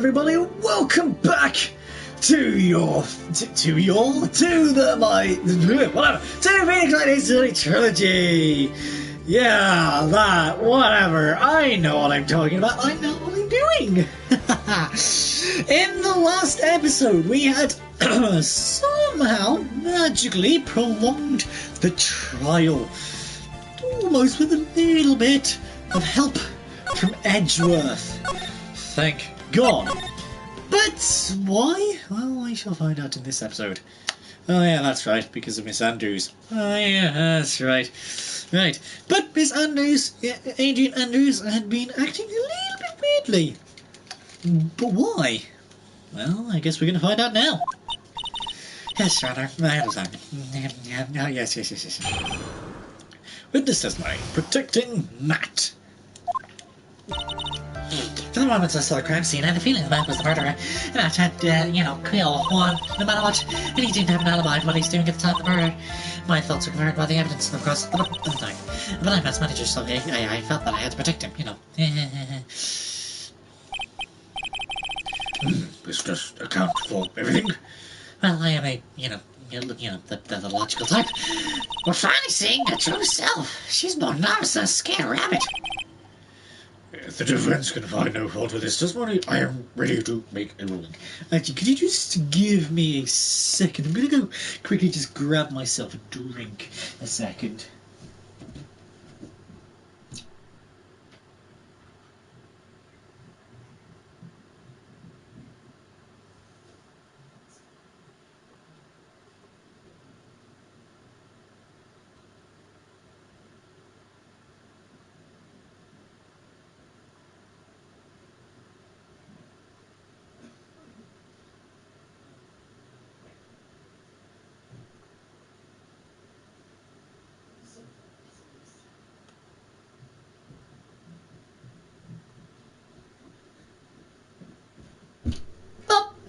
everybody, and welcome back to Phoenix Wright Ace Trilogy. Yeah, that, whatever. I know what I'm talking about. I know what I'm doing. In the last episode, we had somehow magically prolonged the trial, almost with a little bit of help from Edgeworth. Thank God. But why? Well, I shall find out in this episode. Oh yeah, that's right, because of Miss Andrews. Oh yeah, that's right. Right. But Miss Andrews, Adrian Andrews, had been acting a little bit weirdly. But why? Well, I guess we're going to find out now. Yes, rather. I understand. Oh, yes. Witness testimony. Protecting Matt. For the moment I saw the crime scene, I had a feeling the man was the murderer, and I tried to, kill Juan, no matter what, and he didn't have an alibi of what he's doing at the time of the murder. My thoughts were confirmed by the evidence, of course, but I'm as manager, so I felt that I had to protect him, This does account for everything. Well, I am the logical type. We're finally seeing her true self. She's more nervous than a scared rabbit. If the defense can find no fault with this testimony, I am ready to make a ruling. Actually, could you just give me a second? I'm going to go quickly just grab myself a drink. A second.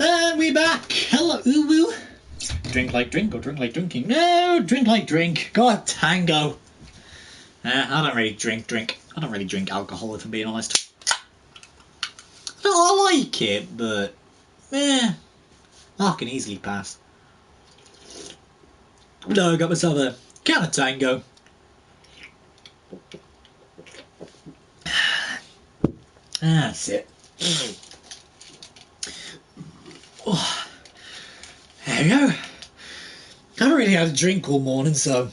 And we back. Hello, uwu. Drink like drink or drink like drinking? No, drink like drink. God, tango. I don't really drink. I don't really drink alcohol, if I'm being honest. No, I like it, but I can easily pass. No, I got myself a can of tango. That's it. Oh, there we go. I haven't really had a drink all morning, so,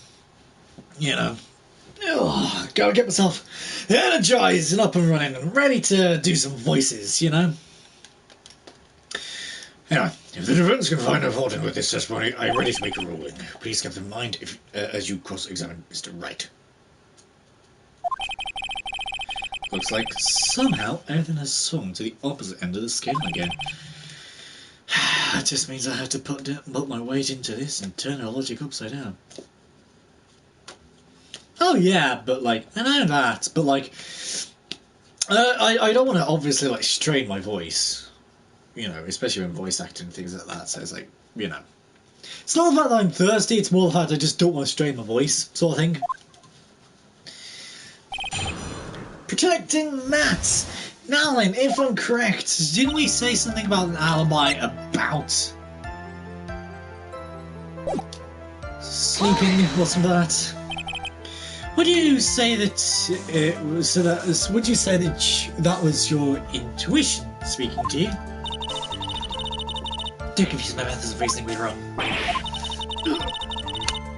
gotta get myself energized and up and running and ready to do some voices, Anyway, if the defense can find no fault with this testimony, I am ready to make a ruling. Please keep in mind as you cross-examine Mr. Wright. Looks like somehow everything has swung to the opposite end of the scale again. That just means I have to put my weight into this and turn the logic upside down. Oh yeah, but I know that, but I don't want to obviously strain my voice, especially when voice acting and things like that. So it's it's not the fact that I'm thirsty; it's more the fact I just don't want to strain my voice, sort of thing. Protecting Matt. Now then, if I'm correct, didn't we say something about an alibi about sleeping or something like that? Would you say that would you say that was your intuition speaking to you? Don't confuse my methods of reasoning with wrong.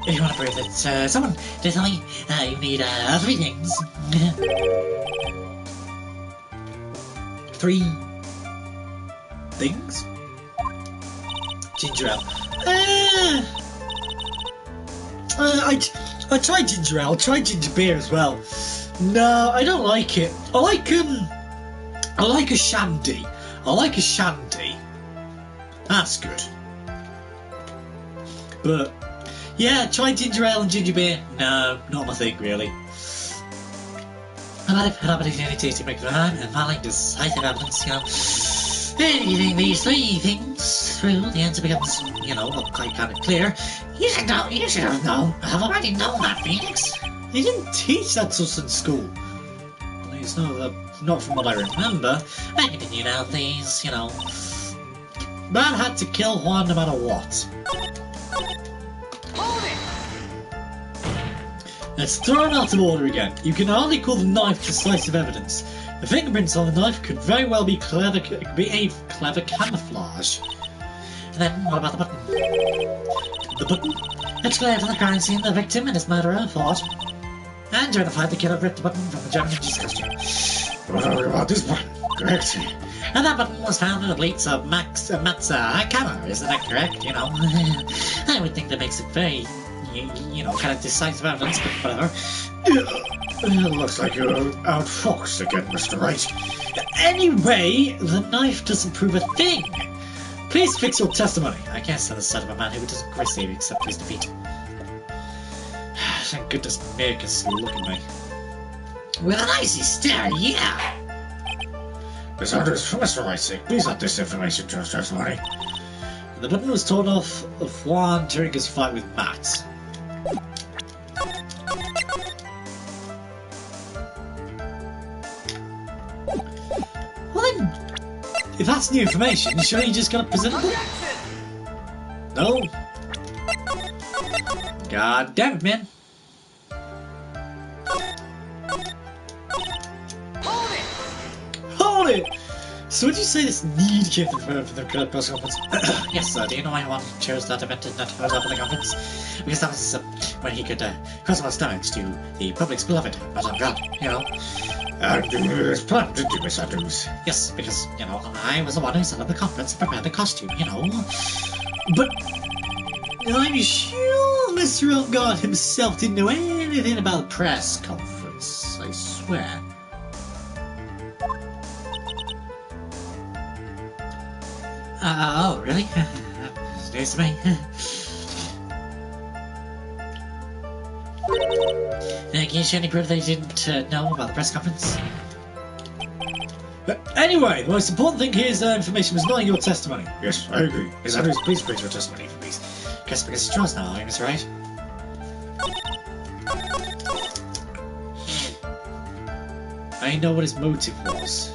If you want to prove that someone did something, you need 3 things. 3 things? Ginger ale. I tried ginger ale. I tried ginger beer as well. No, I don't like it. I like a shandy. That's good. But yeah, try ginger ale and ginger beer. No, not my thing really. And I've had opportunity to make the time and filing decisive evidence, Anything these 3 things through, the answer becomes, quite kind of clear. You should have already known that, Phoenix. They didn't teach that to us in school. Well, It's not from what I remember. I continue now, please, you know. Man had to kill Juan no matter what. It's thrown out of order again. You can hardly call the knife decisive evidence. The fingerprints on the knife could very well be a clever camouflage. And then, what about the button? The button? It's clear from the crime scene the victim and his murderer fought. And during the fight, the killer ripped the button from the German ninja's costume. What about this button? Correct. And that button was found in the bleats of Mat's camera, isn't that correct? You know, I would think that makes it very, you know, kind of decisive evidence, but whatever. It looks like you're outfoxed again, Mr. Wright. Anyway, the knife doesn't prove a thing. Please fix your testimony. I can't stand the sight of a man who doesn't gracefully accept his defeat. Thank goodness Mir can still look at me. With an icy stare, yeah! Miss Andrews, for Mr. Wright's sake, please add this information to his testimony. The button was torn off of Juan during his fight with Matt. Well then, if that's new information, surely you're just gonna present it? No. God damn it, man. Hold it! So would you say this need came from the press conference? Yes, sir. Do you know why Juan chose that event and not hold up in the conference? Because that was when he could cause less damage to the public's beloved Madame God, you know. And you knew this plan, didn't you, Miss Andrews? Yes, because, you know, I was the one who set up the conference and prepared the costume, you know. But I'm sure Mr. Elgard himself didn't know anything about the press conference, I swear. Oh, really? It's news to me. Can you show any proof they didn't know about the press conference? But anyway, the most important thing here is that information was not in your testimony. Yes, I agree. Miss Andrews, please bring your testimony for me. Guess because it's yours now, Mr. Wright. I know what his motive was.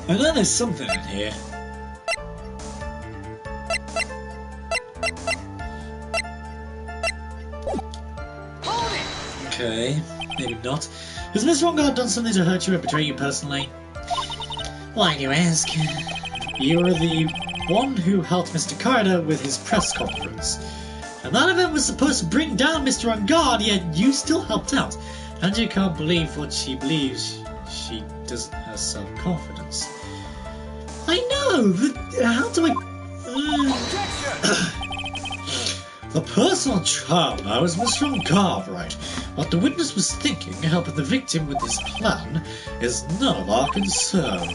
And then there's something in here. Okay, maybe not. Has Miss Rongard done something to hurt you or betray you personally? Why do you ask? You were the one who helped Mr. Carter with his press conference. And that event was supposed to bring down Mr. Rongard, yet you still helped out. And you can't believe what she believes. She doesn't have self-confidence. I know, but how do I... The person on trial now is Mr. Rongard, right? What the witness was thinking, helping the victim with his plan, is none of our concern.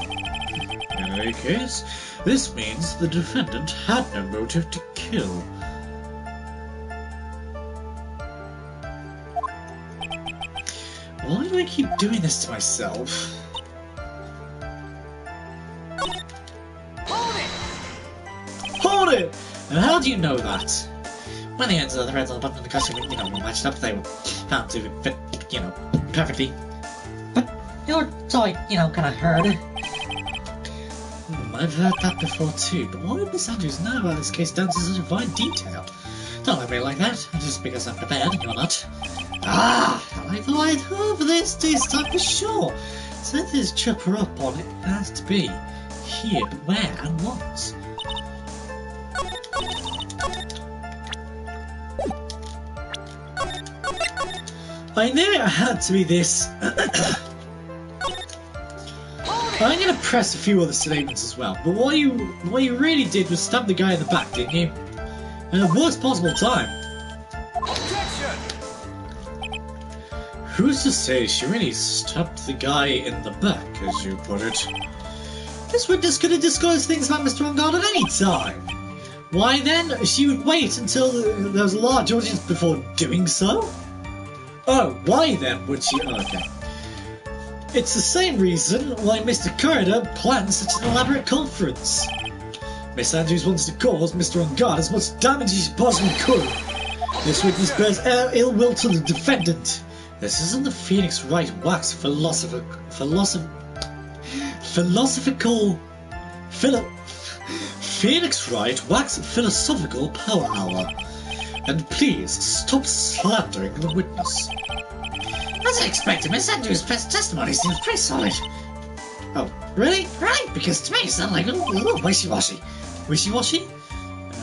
In any case, this means the defendant had no motive to kill. Why do I keep doing this to myself? Hold it! And how do you know that? When the ends of the threads on the button of the costume, you know, were matched up, they were found to fit, you know, perfectly. But you're so, you know, kind of heard. I've heard that before too, but why would Miss Andrews know about this case down to such a fine detail? Don't let me like that, just because I'm prepared and you're not. Ah! I thought I'd heard this time for sure. So there's chopper up on it. It has to be here, but where and what? I knew it had to be this. I'm gonna press a few other statements as well, but what you really did was stab the guy in the back, didn't you? In the worst possible time. Objection! Who's to say she really stabbed the guy in the back, as you put it? This witness could have disclosed things about Mr. Rongard at any time. Why then, she would wait until there was a large audience before doing so? Oh, why then would she? Oh, okay. It's the same reason why Mr. Carter planned such an elaborate conference. Miss Andrews wants to cause Mr. On Guard as much damage as she possibly could. This witness bears ill will to the defendant. This isn't the Phoenix Wright wax Phoenix Wright wax philosophical power hour. And please stop slandering the witness. As I expected, Miss Andrews' testimony seems pretty solid. Oh, really? Right, because to me it sounds like a little wishy-washy. Wishy-washy?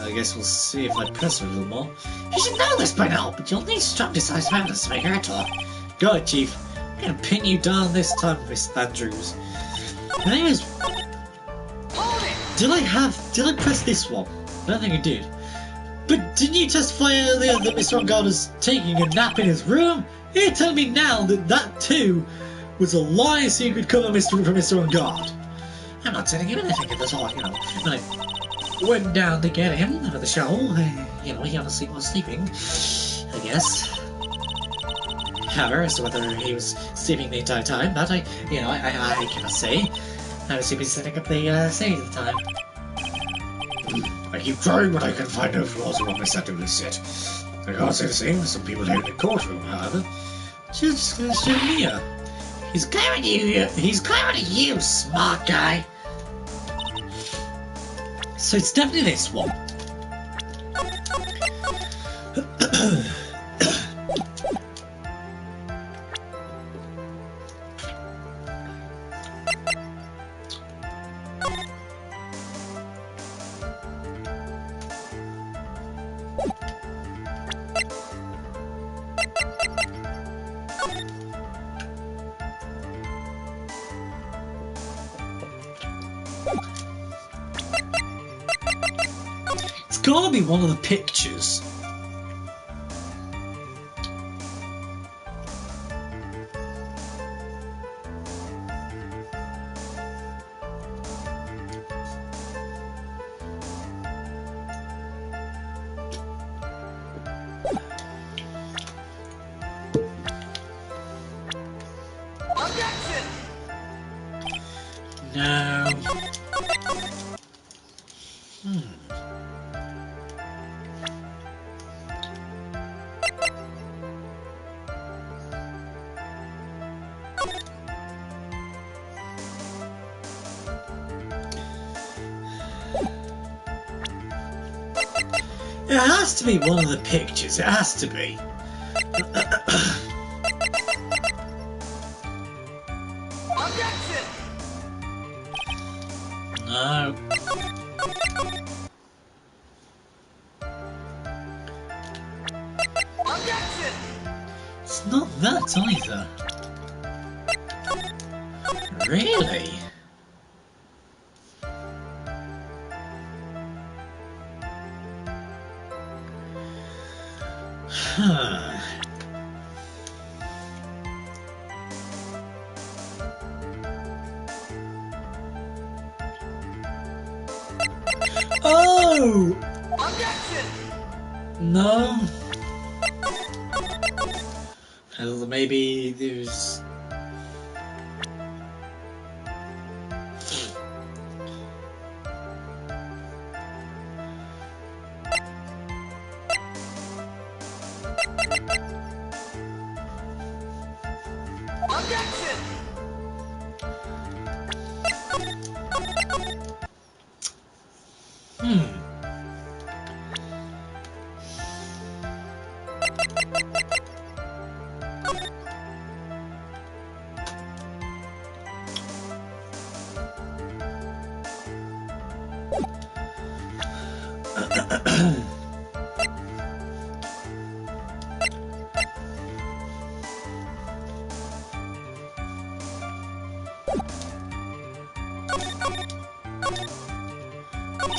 I guess we'll see if I press her a little more. You should know this by now, but you'll need strong decisive evidence to make her talk. Go ahead, Chief. I'm gonna pin you down this time, Miss Andrews. Anyways, did I press this one? I don't think I did. But didn't you testify earlier that Mr. On Guard was taking a nap in his room? You're telling me now that that too was a lie so you could cover Mr. On Guard? I'm not telling you anything at all, you know. I went down to get him for the show. You know, he honestly was sleeping, I guess. However, as to whether he was sleeping the entire time, that I cannot say. I was simply setting up the stage at the time. I keep trying, but I can find no flaws in what Miss Andrews said. I can't say the same for some people here in the courtroom, however. Just Mia. He's glaring at you, smart guy. So it's definitely this one. It's gotta be one of the pictures. Objection! No. It has to be one of the pictures. It has to be. Objection! No. Objection! It's not that either. Really? Huh. Oh! Objection! No. Well, maybe there's... Objection!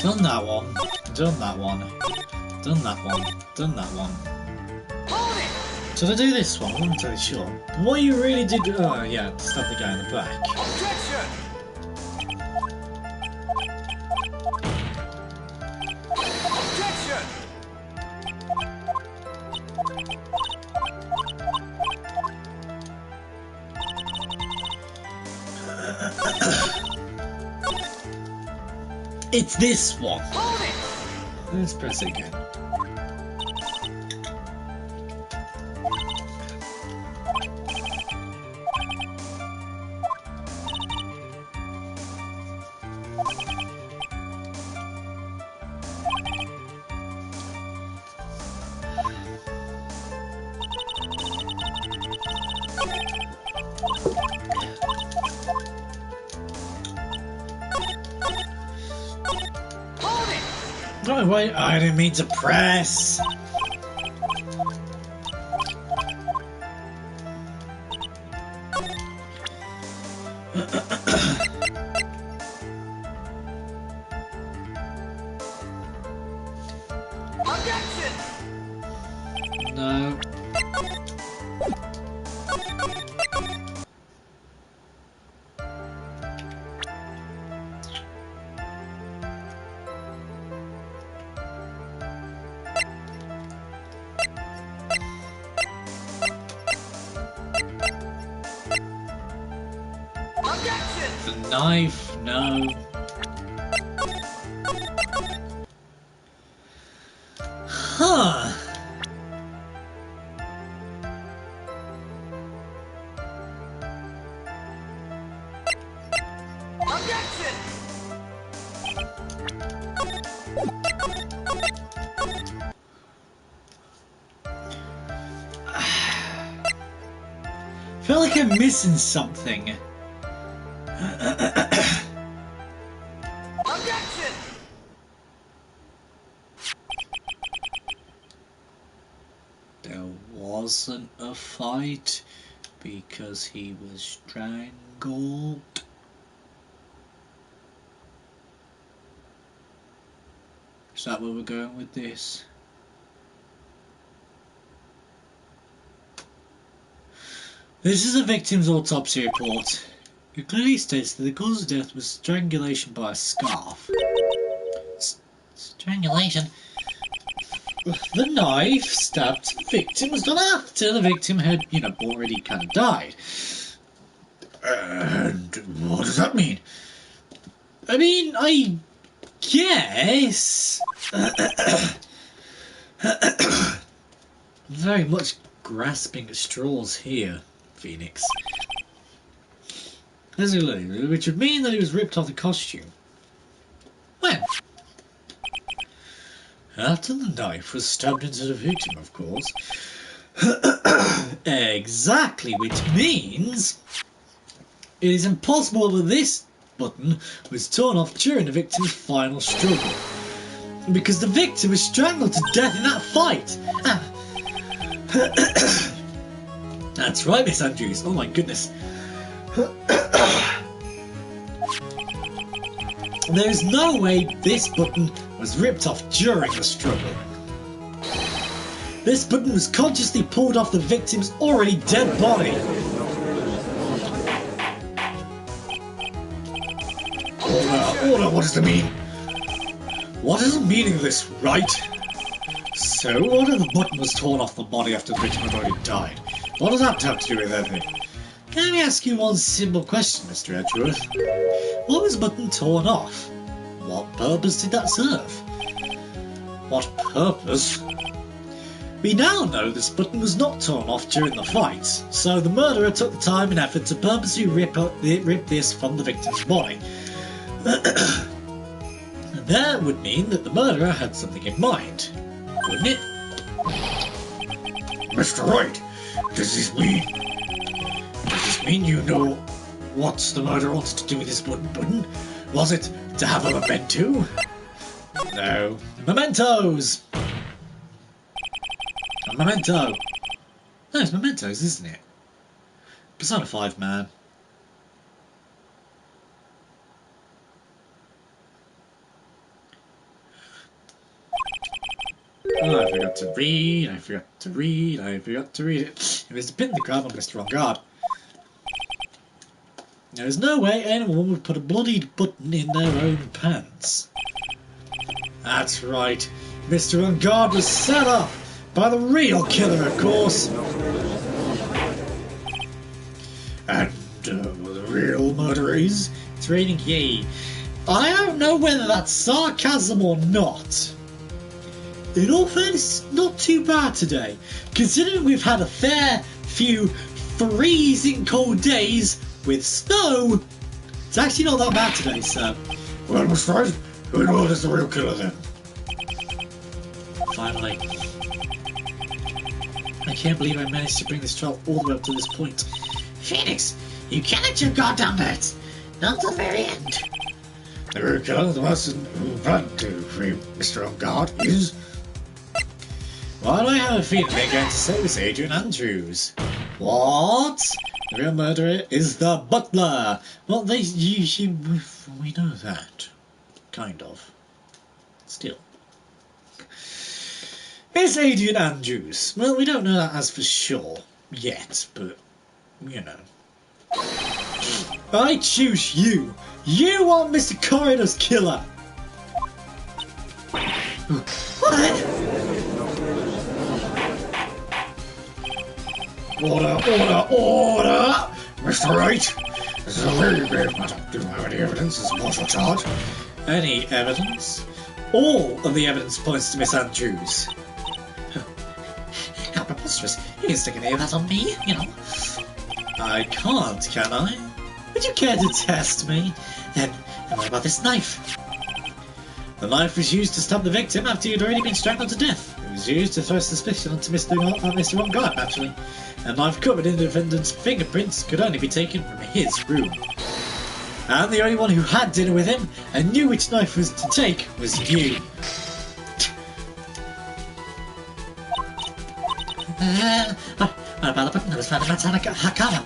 Done that one. Done that one. Done that one. Done that one. Hold it! Did I do this one? I'm not entirely sure. What you really did... Oh, yeah, stop the guy in the back. Objection! Objection! It's this one. Hold it! Let's press it again. Oh wait, I didn't mean to press. Objection! No. Objection! The knife, no. Huh. Objection! I feel like I'm missing something. Objection! There wasn't a fight because he was strangled. Is that where we're going with this? This is a victim's autopsy report. It clearly states that the cause of death was strangulation by a scarf. Strangulation? The knife stabbed the victim was done after the victim had, already kind of died. And what does that mean? I mean, I guess... Very much grasping at straws here, Phoenix. Which would mean that he was ripped off the costume. When? After the knife was stabbed into the victim, of course. Exactly, which means it is impossible that this button was torn off during the victim's final struggle. Because the victim was strangled to death in that fight. That's right, Miss Andrews. Oh my goodness. There is no way this button was ripped off during the struggle. This button was consciously pulled off the victim's already dead body. Order, what does it mean? What is the meaning of this, Wright? So, what if the button was torn off the body after the victim had already died? What does that have to do with anything? Can I ask you one simple question, Mr. Edgeworth? Why was the button torn off? What purpose did that serve? What purpose? We now know this button was not torn off during the fight, so the murderer took the time and effort to purposely rip this from the victim's body. And that would mean that the murderer had something in mind, wouldn't it? Mr. Wright, does this mean you know what the murderer wanted to do with this button? Was it to have a memento? No. Mementos! A memento! No, it's mementos, isn't it? Persona 5, man. Oh, I forgot to read, I forgot to read it. It was a pin in the crowd on Mr. On Guard. There's no way anyone would put a bloodied button in their own pants. That's right. Mr. On Guard was set up by the real killer, of course. And the real murderer is? It's raining yay. I don't know whether that's sarcasm or not. In all fairness, it's not too bad today, considering we've had a fair few freezing cold days with snow. It's actually not that bad today, so... Well, Miss Wright, who in the world is the real killer then? Finally. I can't believe I managed to bring this trial all the way up to this point. Phoenix, you can't let your guard down that. Not till the very end. The real killer, the person who planned to free Mr. On Guard, is... Why do I have a feeling they're going to say this Adrian Andrews? What? The real murderer is the butler. Well, we know that. Kind of. Still. It's Adrian Andrews. Well, we don't know that as for sure yet, but, you know. I choose you. You are Mr. Corridor's killer. What? Order! Mr. Wright, this is a very grave matter. Do you have any evidence to support your charge? Any evidence? All of the evidence points to Miss Andrews. How preposterous. You can stick any of that on me, you know. I can't, can I? Would you care to test me? Then what about this knife? The knife was used to stab the victim after he had already been strangled to death. It was used to throw suspicion onto Mr. On Guard, naturally. A knife covered in the defendant's fingerprints could only be taken from his room. And the only one who had dinner with him and knew which knife was to take was you. What about the button that was found in Hakama?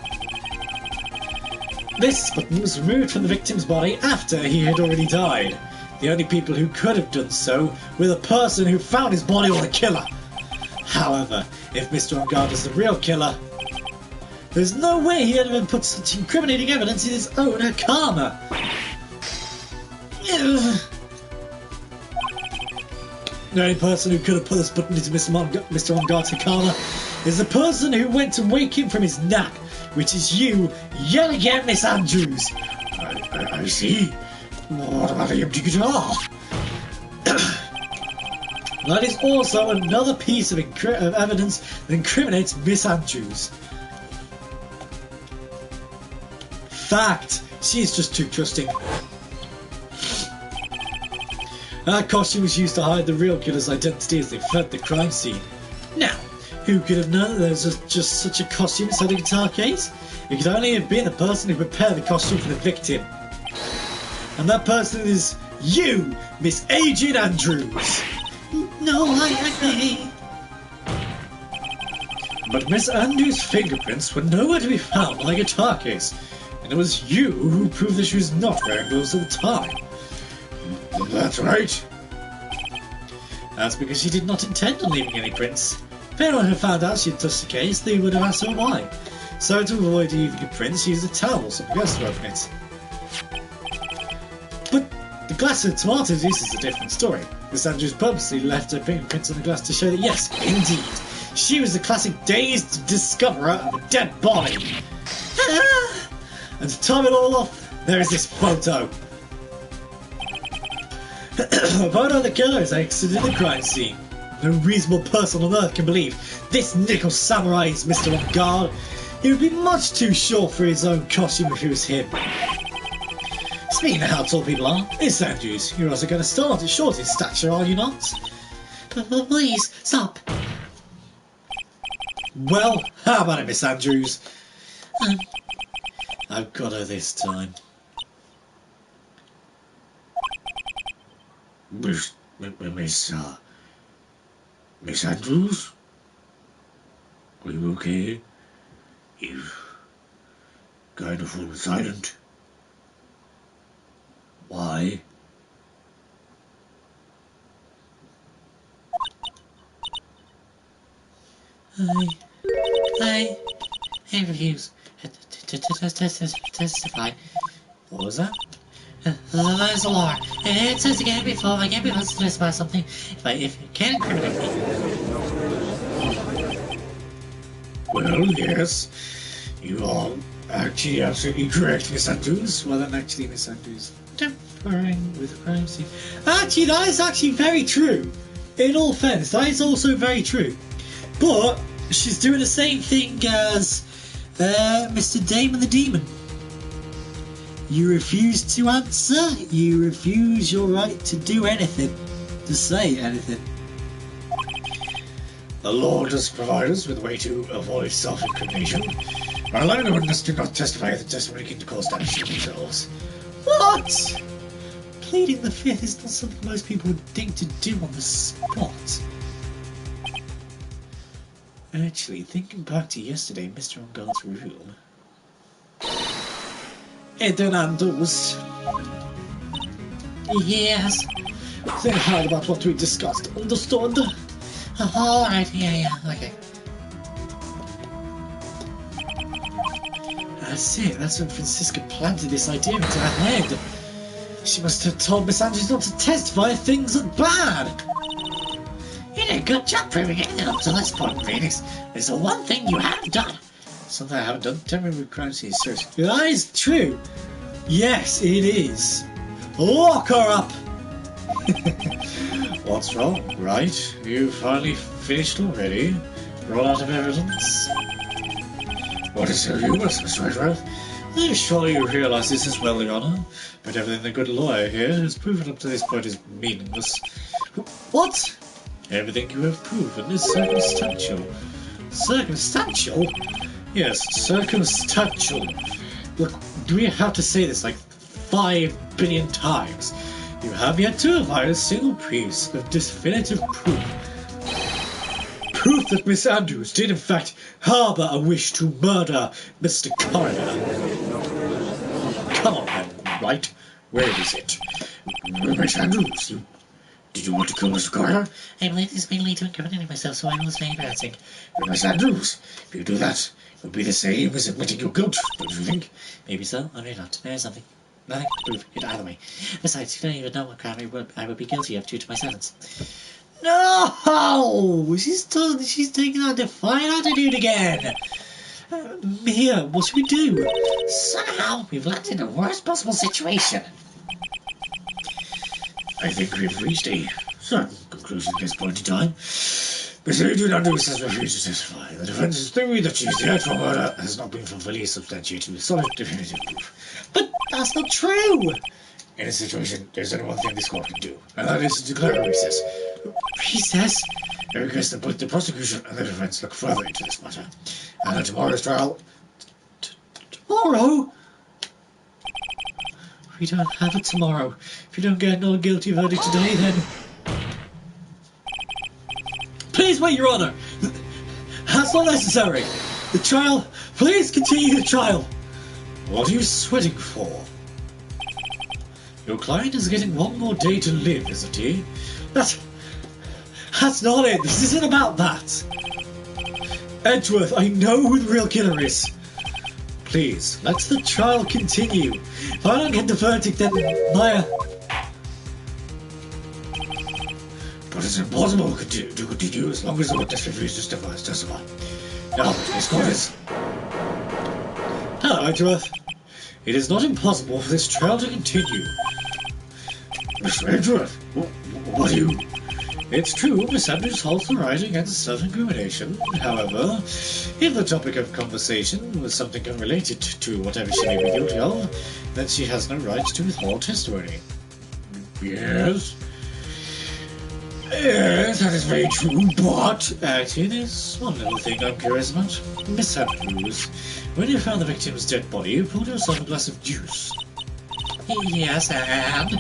This button was removed from the victim's body after he had already died. The only people who could have done so were the person who found his body or the killer. However, if Mr. On Guard is the real killer, there's no way he had even put such incriminating evidence in his own Hakama. The only person who could have put this button into Mr. On Guard's Hakama is the person who went to wake him from his nap, which is you, yet again, Miss Andrews. I see. What about the empty guitar? That is also another piece of evidence that incriminates Miss Andrews. Fact, she is just too trusting. Her costume was used to hide the real killer's identity as they fled the crime scene. Now, who could have known that there was just such a costume inside the guitar case? It could only have been the person who prepared the costume for the victim. And that person is you, Miss Adrian Andrews. No, I... But Miss Andrews' fingerprints were nowhere to be found on the guitar case, and it was you who proved that she was not wearing gloves at the time. That's right. That's because she did not intend on leaving any prints. If anyone had found out she had touched the case, they would have asked her why. So to avoid leaving a print, she used a towel or something else to open it. But the glass of tomato juice is a different story. Miss Andrews purposely left her fingerprints on the glass to show that yes, indeed, she was the classic dazed discoverer of a dead body. And to top it all off, there is this photo. A photo of the killer has exited the crime scene. No reasonable person on earth can believe this nickel samurai is Mr. On Guard. He would be much too short for his own costume if it was him. Speaking of how tall people are, Miss Andrews, you're also going to start at short in stature, are you not? Please, stop. Well, how about it, Miss Andrews? I've got her this time. Miss Andrews? Are you okay? You've kind of fallen silent. Why? I refuse to testify. What was that? There's a law. It says again before I can't be forced to testify something if you can't incriminate me. Well, yes. You are actually absolutely correct, Miss Andrews. Well, then actually, Miss Andrews. Don't Sparring with a crime scene. Actually, that is actually very true. In all fairness, that is also very true. But she's doing the same thing as Mr. Damon the Demon. You refuse to answer, you refuse your right to do anything, to say anything. The law does provide us with a way to avoid self-incrimination. Our line of witness do not testify that testimony can cause damage to themselves. What? Pleading the fifth is not something most people would think to do on the spot. Actually, thinking back to yesterday, Mr. Onguard's room. Hernando's. Yes. Say hi about what we discussed. Understood? Alright, yeah, okay. That's it. That's when Francisca planted this idea into her head. She must have told Miss Andrews not to testify if things look bad. You did a good job proving it up to this point, Phoenix. There's the one thing you haven't done. Something I haven't done. Tell me with crime scene search. That is true. Yes, it is. Lock her up. What's wrong, right? You finally finished already? Roll out of evidence? What is your humorous, Mr. Redruth? I'm sure you realise this as well, Your Honour, but everything the good lawyer here has proven up to this point is meaningless. What? Everything you have proven is circumstantial. Circumstantial? Yes, circumstantial. Look, do we have to say this like 5 billion times? You have yet to provide a single piece of definitive proof. Proof that Miss Andrews did in fact harbour a wish to murder Mr. Coroner. Come on then, Wright. Where is it? Miss Andrews, did you want to kill Mr. Coroner? I believe this may lead to incriminating myself, so I will stay embarrassing. Miss Andrews, if you do that, it would be the same as admitting your guilt, don't you think? Maybe so, or maybe not. There's something. Nothing to prove it either way. Besides, you don't even know what crime I would be guilty of due to my sentence. No! She's taking our defiant attitude again! Mia, what should we do? Somehow, we've landed in the worst possible situation. I think we've reached a certain conclusion at this point in time. Mr. Adrian Andrews has refused to testify. The defense's theory that she's the actual murder has not been fully substantiated with solid definitive proof. But that's not true! In this situation, there's only one thing this court can do, and that is to declare a recess. Recess? I request that both the prosecution and the defense look further into this matter. And at tomorrow's trial... Tomorrow? We don't have it tomorrow. If you don't get a not guilty verdict today, then... Please wait, Your Honour! That's not necessary! The trial... Please continue the trial! What are you sweating for? Your client is getting one more day to live, isn't he? That's not it. This isn't about that. Edgeworth, I know who the real killer is. Please, let the trial continue. If I don't get the verdict, then Maya... But it's impossible to continue as long as the witness refuses to testify. Now, this court is... Hello, Edgeworth. It is not impossible for this trial to continue. Mr. Edgeworth, what are you... It's true, Miss Andrews holds the right against self-incrimination. However, if the topic of conversation was something unrelated to whatever she may be guilty of, then she has no right to withhold testimony. Yes? Yes, that is very true, but... Actually, there's one little thing I'm curious about. Miss Andrews, when you found the victim's dead body, you poured yourself a glass of juice. Yes, and...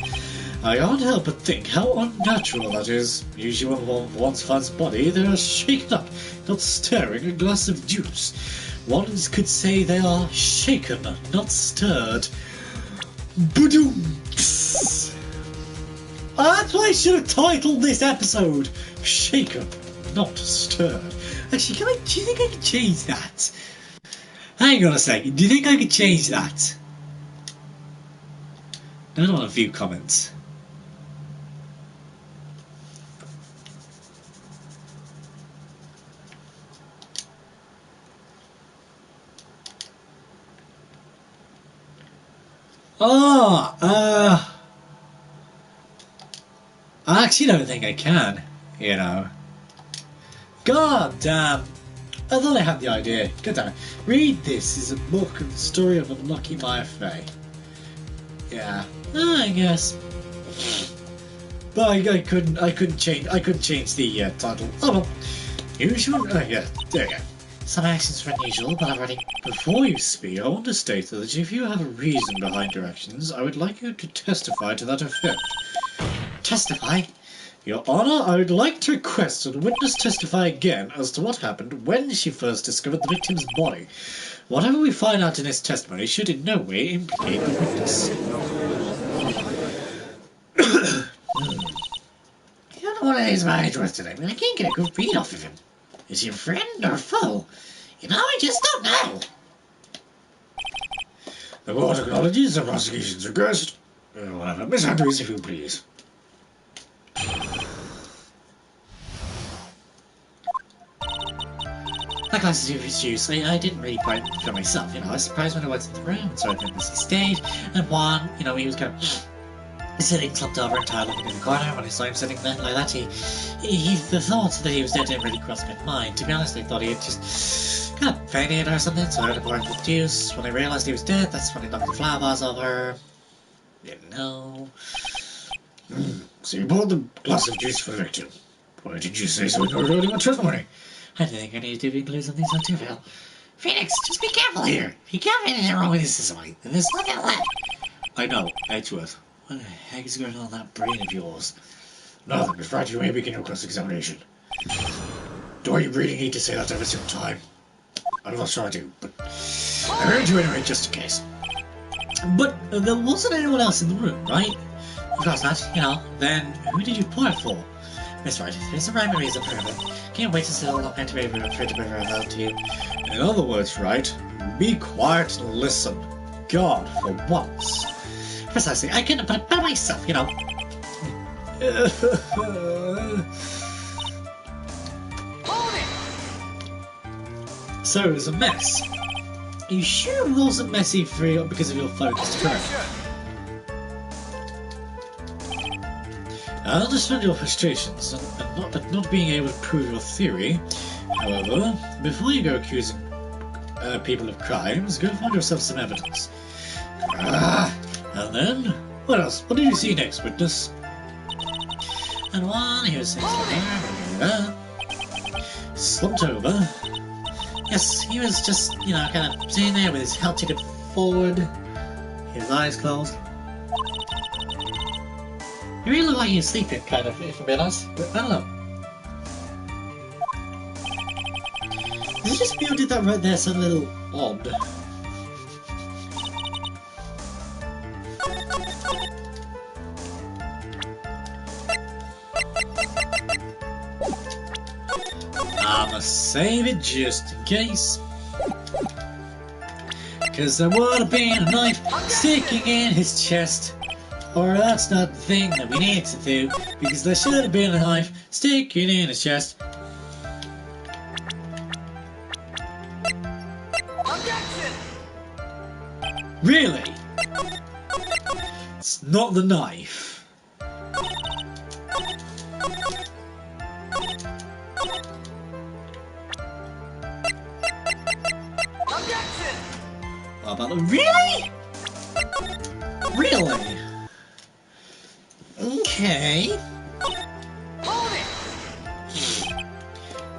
I can't help but think how unnatural that is. Usually when one once finds a body, they are shaken up, not stirring a glass of juice. One could say they are shaken, not stirred. Boom! That's why I should have titled this episode Shaken, Not Stirred. Actually, do you think I could change that? Hang on a second, do you think I could change that? I don't want to view comments. I actually don't think I can, you know. God damn. I thought I had the idea. God damn it. Read this is a book of the story of Unlucky Maya Fey. Yeah. I guess. But I couldn't change the title. Oh well. Usual. Yeah. There you go. Some actions are unusual, but I've already... Before you speak, I want to state that if you have a reason behind your actions, I would like you to testify to that effect. Testify? Your Honor, I would like to request that the witness testify again as to what happened when she first discovered the victim's body. Whatever we find out in his testimony should in no way implicate the witness. I don't know what it is about interested in. I can't get a good read off of him. Is he a friend or a foe? You know, I just don't know. The court acknowledges the prosecution's request. Whatever. Miss Andrews, if you please. That glasses of his juice, I didn't really quite feel myself, you know. I was surprised when I went into the room, so I think this he stayed, and one, you know, he was kind of sitting slumped over and tired looking in the corner. When I saw him sitting there like that, the thought that he was dead didn't really cross my mind. To be honest, I thought he had just kind of fainted or something, so I had to pour him the juice. When I realised he was dead, that's when I knocked the flower vase over. Didn't know. So you poured the glass of juice for the victim. Why did you say so in your earlier testimony? I didn't think I needed to include something so trivial. Phoenix, just be careful here. If you can't find anything wrong with this system, then there's nothing left. I know, Edgeworth. What the heck is going on in that brain of yours? Nothing, Miss Wright, you may begin your cross-examination. Do I really need to say that every single time? I'm not sure I do, but I'm going to anyway, just in case. But there wasn't anyone else in the room, right? Of course not, you know. Then who did you pour it for? Miss Wright, there's a rhyme and reason for it. Can't wait until I'm not going to be afraid to bring her out to you. In other words, right? Be quiet and listen. God, for once. Precisely, I couldn't put it by myself, you know. So it was a mess. Are you sure it wasn't messy because of your focus, correct? I understand your frustrations and not being able to prove your theory. However, before you go accusing people of crimes, go find yourself some evidence. And then, what else? What did you see next, witness? And one, he was sitting there, slumped over. Yes, he was just, you know, kind of sitting there with his head tilted forward, his eyes closed. He really looked like he was sleeping, kind of, if I'm being honest. But I don't know. Is it just me or did that right there sound a little odd? I'ma save it just in case. Cause there would have been a knife sticking in his chest. Or that's not the thing that we need to do, because there should have been a knife sticking in his chest. Objection! Really? It's not the knife. Objection! What about the... Really? Really? Okay. Hold it!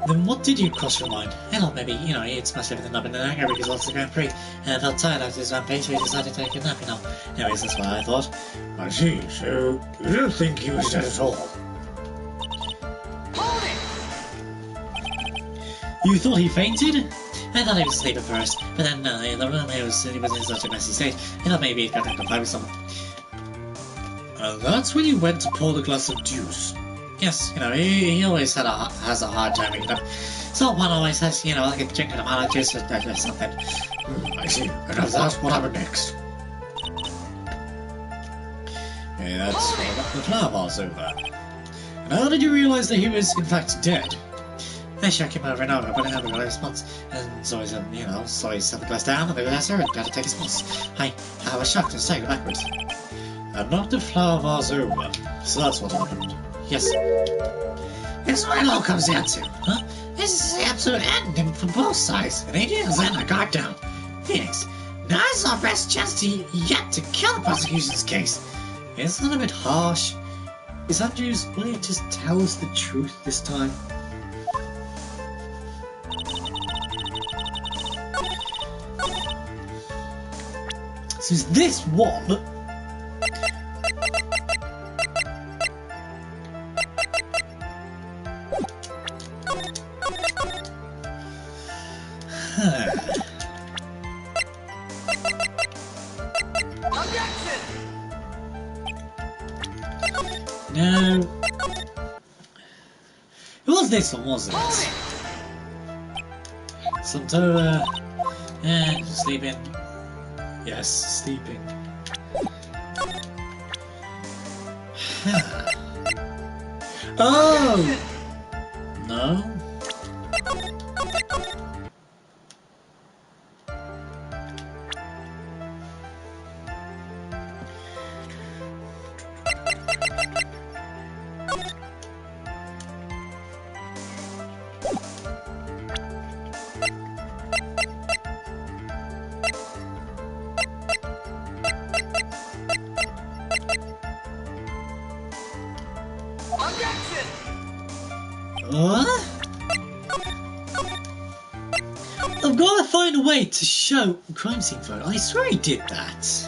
Then what did you cross your mind? I thought maybe, you know, he'd smashed everything up in an anger because lots of Grand Prix and felt tired after his rampage, so he decided to take a nap, you know. Anyways, that's what I thought. I see, so you didn't think he was dead at all? Hold it! You thought he fainted? I thought he was asleep at first, but then in the room he was in such a messy state. I thought maybe he'd got into a fight with someone. And that's when you went to pour the glass of juice. Yes, you know, he always has a hard time reading them. So one always has, you know, like a drink of tomato juice or something. I see. And of that, what happened next? Yeah, that's when I got the flower vase over. And how did you realise that he was in fact dead? I shook him over and over, but I never got a response. And so I said, you know, so I set the glass down and the glass and got to take a response. I was shocked and staggered backwards. And knocked the flower vase over. So that's what happened. Yes. It's what it all comes down to. Huh? This is the absolute ending for both sides. And Adrian's letting our guard down. Phoenix, now is our best chance yet to kill the prosecution's case. It's a little bit harsh. Is Andrews willing to just tell us the truth this time? So is this one? Objection! No. It was this one, wasn't Hold it? it! Santora. Sleeping. Yes, sleeping. Oh! No? Objection! What? I've got to find a way to show crime scene photo. I swear he did that.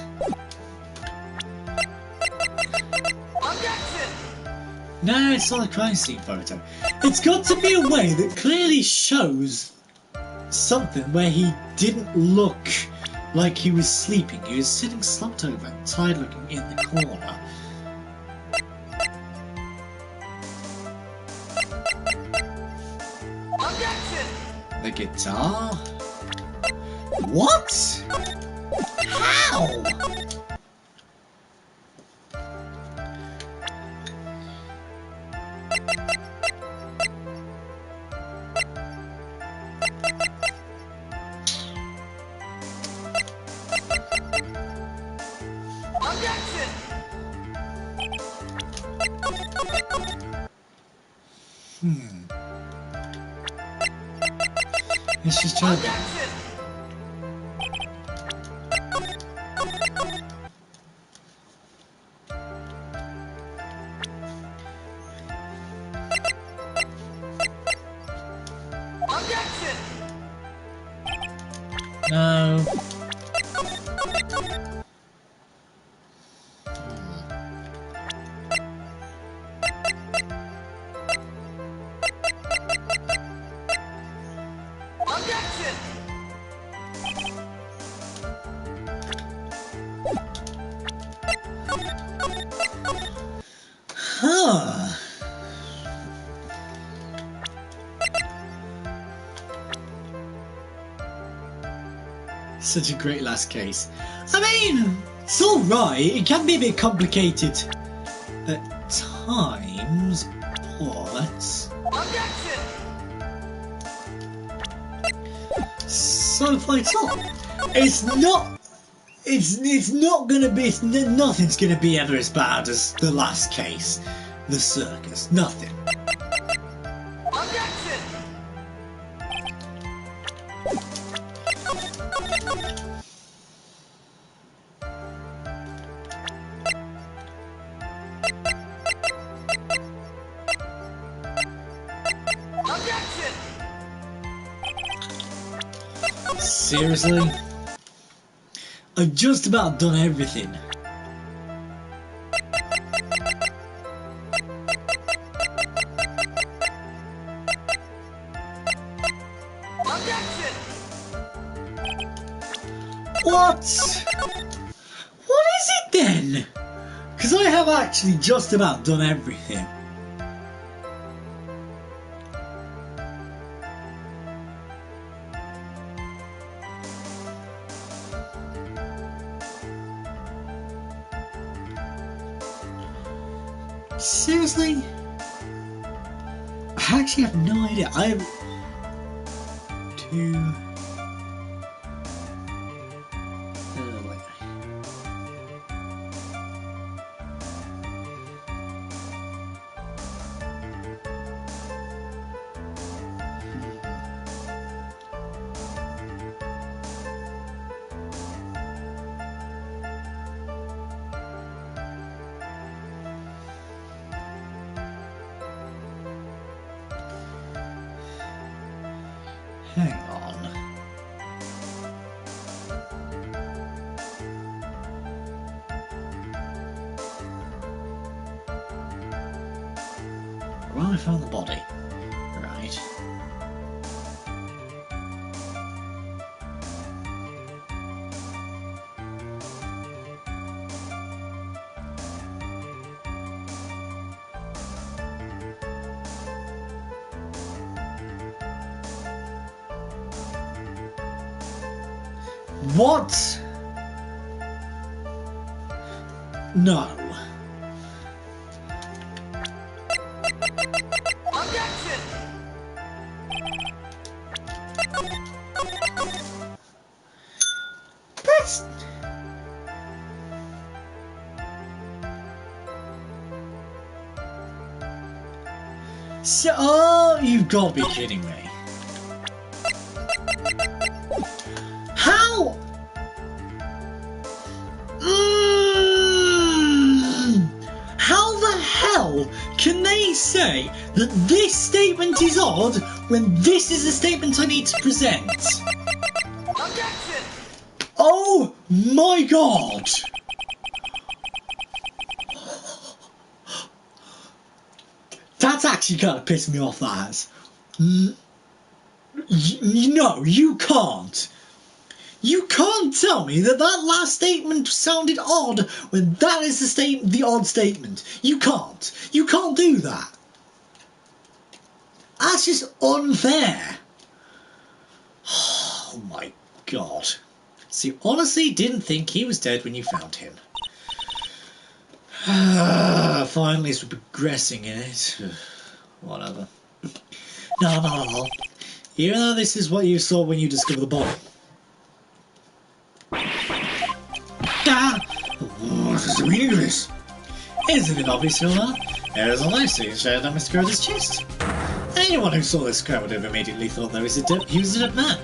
Objection! No, it's not a crime scene photo. It's got to be a way that clearly shows something where he didn't look like he was sleeping. He was sitting slumped over, tired looking in the corner. Objection! The guitar? What? How? Objection! Let's just try that. Objection! Objection! No. Objection! Huh. Such a great last case. I mean, it's alright. It can be a bit complicated at times, but Objection! so far it's not. It's not. It's not gonna be. Nothing's gonna be ever as bad as the last case, the circus. Nothing. Objection! Objection! Seriously? I've just about done everything. Objection! What? What is it then? Because I have actually just about done everything. Seriously? I actually have no idea. I have two. Wait. Hang on. Well, I found the body. Right. What? No. Objection! That's... So, oh, you've got to be kidding me. How? How the hell can they say that this statement is odd when this is the statement I need to present? Objection! Oh my god! That's actually kind of pissed me off, that has. No, you can't. You can't tell me that that last statement sounded odd when that is the odd statement. You can't. You can't do that. That's just unfair. Oh my god. So you honestly didn't think he was dead when you found him. Finally, we're progressing in it. Whatever. No. Even though this is what you saw when you discovered the body. What is the meaning of this? Isn't it obvious, Hilda? There is a life signature on Mr. Curtis' chest. Anyone who saw this crowd would have immediately thought he was a dead man.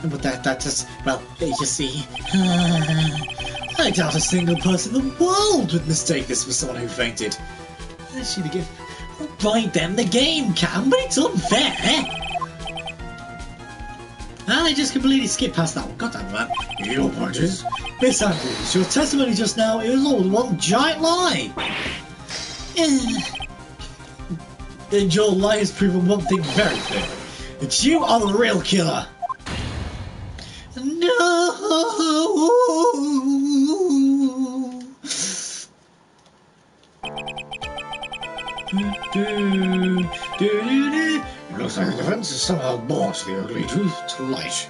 But that just, well, you see, I doubt a single person in the world would mistake this for someone who fainted. Right then, the game can, but it's unfair. And they just completely skipped past that one. God damn, man. Your point is? Miss Andrews, your testimony just now, it was all one giant lie. And your lie has proven one thing very clear. That you are the real killer. No. Looks like the defense has somehow brought the ugly truth to light.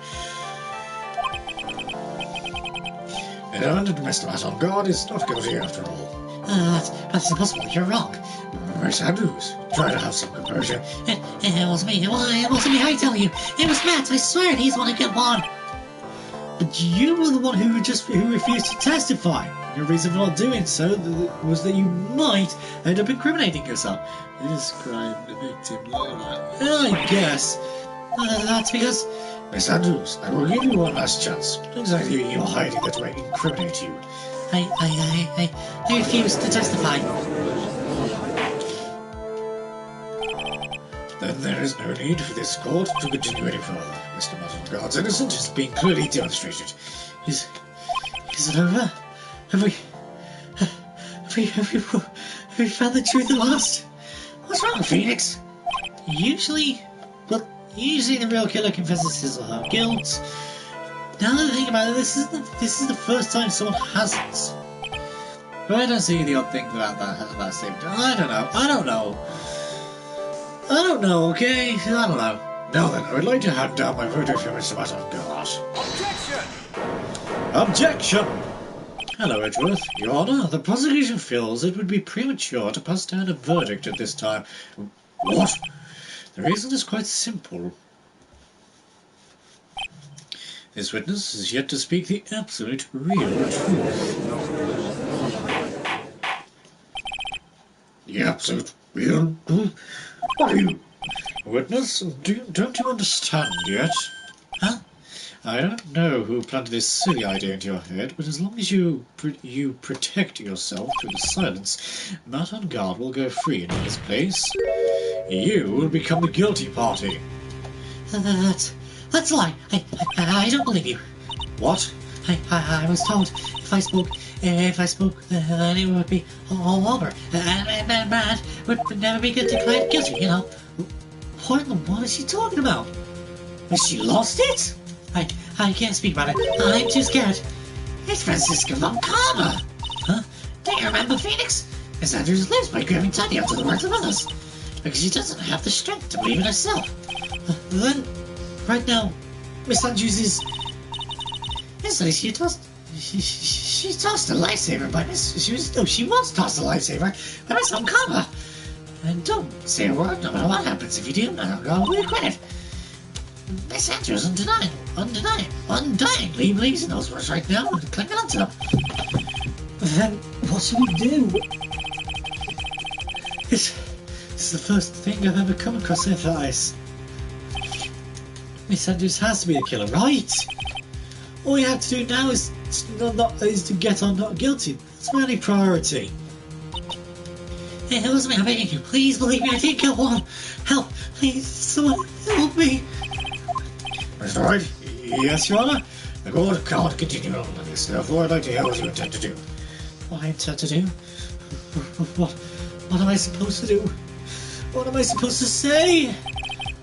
The defendant, Mr. Matt guard is not guilty after all. That's impossible. You're wrong. Miss Andrews, try to have some composure. It wasn't me. It wasn't me. I tell you, it was Matt. I swear, he's the one who killed Juan. But you were the one who refused to testify. Your reason for not doing so was that you might end up incriminating yourself. Describe the victim like that. I guess. That's because... Miss Andrews, I will give you one last chance. What exactly are you hiding that may incriminate you? I refuse to testify. Then there is no need for this court to continue any further. Mr. Mattongard's innocence has been clearly demonstrated. Is it over? Have we found the truth at last? What's wrong, Phoenix? Usually the real killer confesses his or her guilt. Now that I think about it, this is the first time someone hasn't. But I don't see the odd thing about that statement. I don't know, okay? I don't know. Now then, I would like to hand down my verdict for Mr. Mattongard. Objection! Objection! Hello, Edgeworth. Your Honour, the prosecution feels it would be premature to pass down a verdict at this time. What? The reason is quite simple. This witness is yet to speak the absolute real truth. The absolute real truth? What are you? Witness, don't you understand yet? Huh? I don't know who planted this silly idea into your head, but as long as you protect yourself through the silence, Mattongard will go free, and in his place, you will become the guilty party. That's a lie. I don't believe you. What? I was told if I spoke, then it would be all over, and man would never be declared guilty. You know. What in the world is she talking about? Has she lost it? I can't speak about it. I'm too scared. It's Francisca von Karma. Huh? Do you remember Phoenix? Miss Andrews lives by grabbing Tiny after the words of others, because she doesn't have the strength to believe in herself. Then, right now, Miss Andrews is. Instantly, she tossed a lifesaver by Miss. She was tossed a lifesaver by Miss von Karma. And don't say a word no matter what happens. If you do, I'll regret it. Miss Andrews undyingly believes in those words right now and clinging on to them. Then what should we do? This is the first thing I've ever come across Earth Ice. Miss Andrews has to be the killer, right? All we have to do now is to get on not guilty. That's my only priority. Hey, listen, I'm begging you. Please believe me, I didn't kill one. Help, please, someone help me. Mr. Wright? Yes, Your Honor? The court cannot continue on with this. Therefore, I'd like to hear what you intend to do. What I intend to do? What am I supposed to do? What am I supposed to say?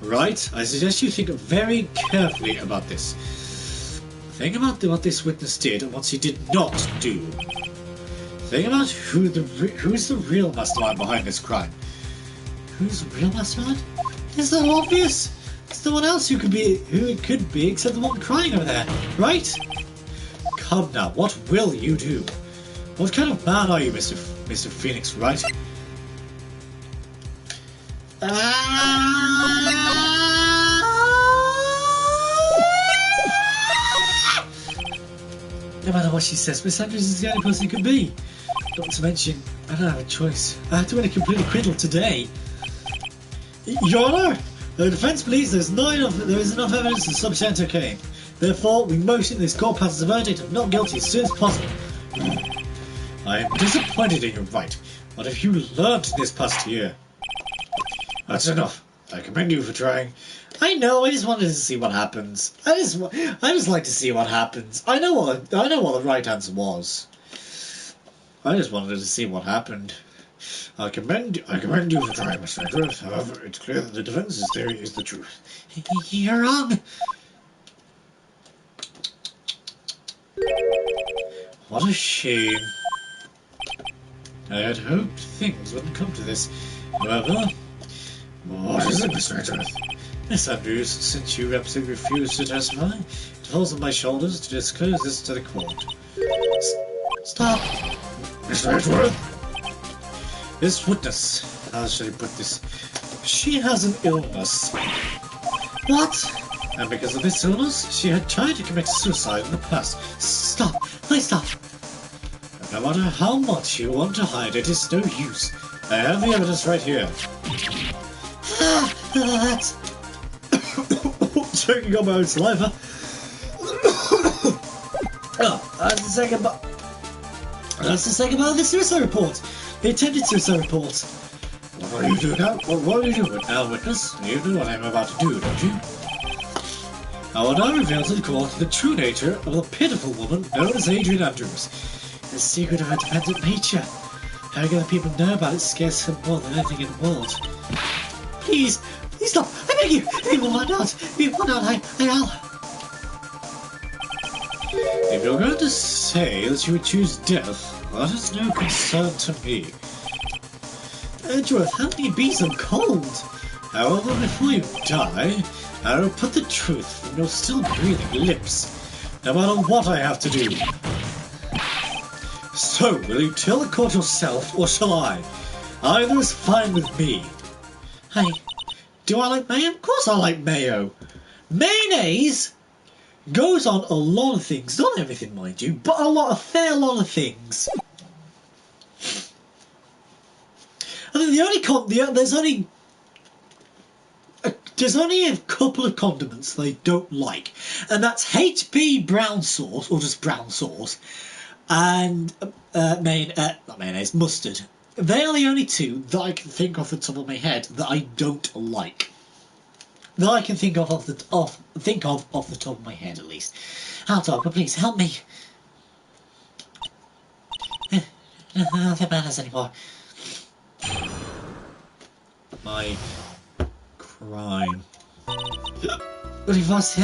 Right, I suggest you think very carefully about this. Think about what this witness did and what she did not do. Think about who's the real mastermind behind this crime. Who's the real mastermind? It's not obvious. There's no one else who it could be except the one crying over there, right? Come now, what will you do? What kind of man are you, Mr. Phoenix, Wright? No matter what she says, Miss Andrews is the only person it could be. Not to mention, I don't have a choice. I have to win a complete acquittal today. Your Honor, the defence believes there is enough evidence to substantiate her claim. Therefore, we motion this court passes a verdict of not guilty as soon as possible. I am disappointed in your right. What have you learned this past year? That's enough. I commend you for trying. I know. I just wanted to see what happens. I just like to see what happens. I know what the right answer was. I just wanted to see what happened. I commend you for trying, Mr. Edwards. However, it's clear that the defense's theory is the truth. You're wrong. What a shame. I had hoped things wouldn't come to this. However, what is it, Mr. Edwards? Miss Andrews, since you absolutely refuse to testify, it falls on my shoulders to disclose this to the court. Stop. Mr. Edwards? This witness, how should I put this? She has an illness. What? And because of this illness, she had tried to commit suicide in the past. Stop. Please stop. No matter how much you want to hide it, it's no use. I have the evidence right here. That's... Choking on my own saliva. That's the second part of the suicide report. The attempted suicide report. What will you do now? What will you do now, witness? You know what I'm about to do, don't you? I will now reveal to the court the true nature of the pitiful woman known as Adrian Andrews. The secret of her dependent nature. Having other people know about it scares her more than anything in the world. Please stop. I beg you. You will not. I'll... If you're going to say that you would choose death, that is no concern to me. Edgeworth, how can you be so cold? However, before you die, I will put the truth from your still breathing lips, no matter what I have to do. So, will you tell the court yourself, or shall I? Either is fine with me. Hey, do I like mayo? Of course I like mayo. Mayonnaise goes on a lot of things. Not everything, mind you, but a fair lot of things. I think there's only a couple of condiments they don't like, and that's HP brown sauce, or just brown sauce, and not mayonnaise, mustard. They are the only two that I can think off the top of my head that I don't like. that I can think of off the top of my head, at least. I'll talk, but please help me. Nothing matters anymore. My crime. When he first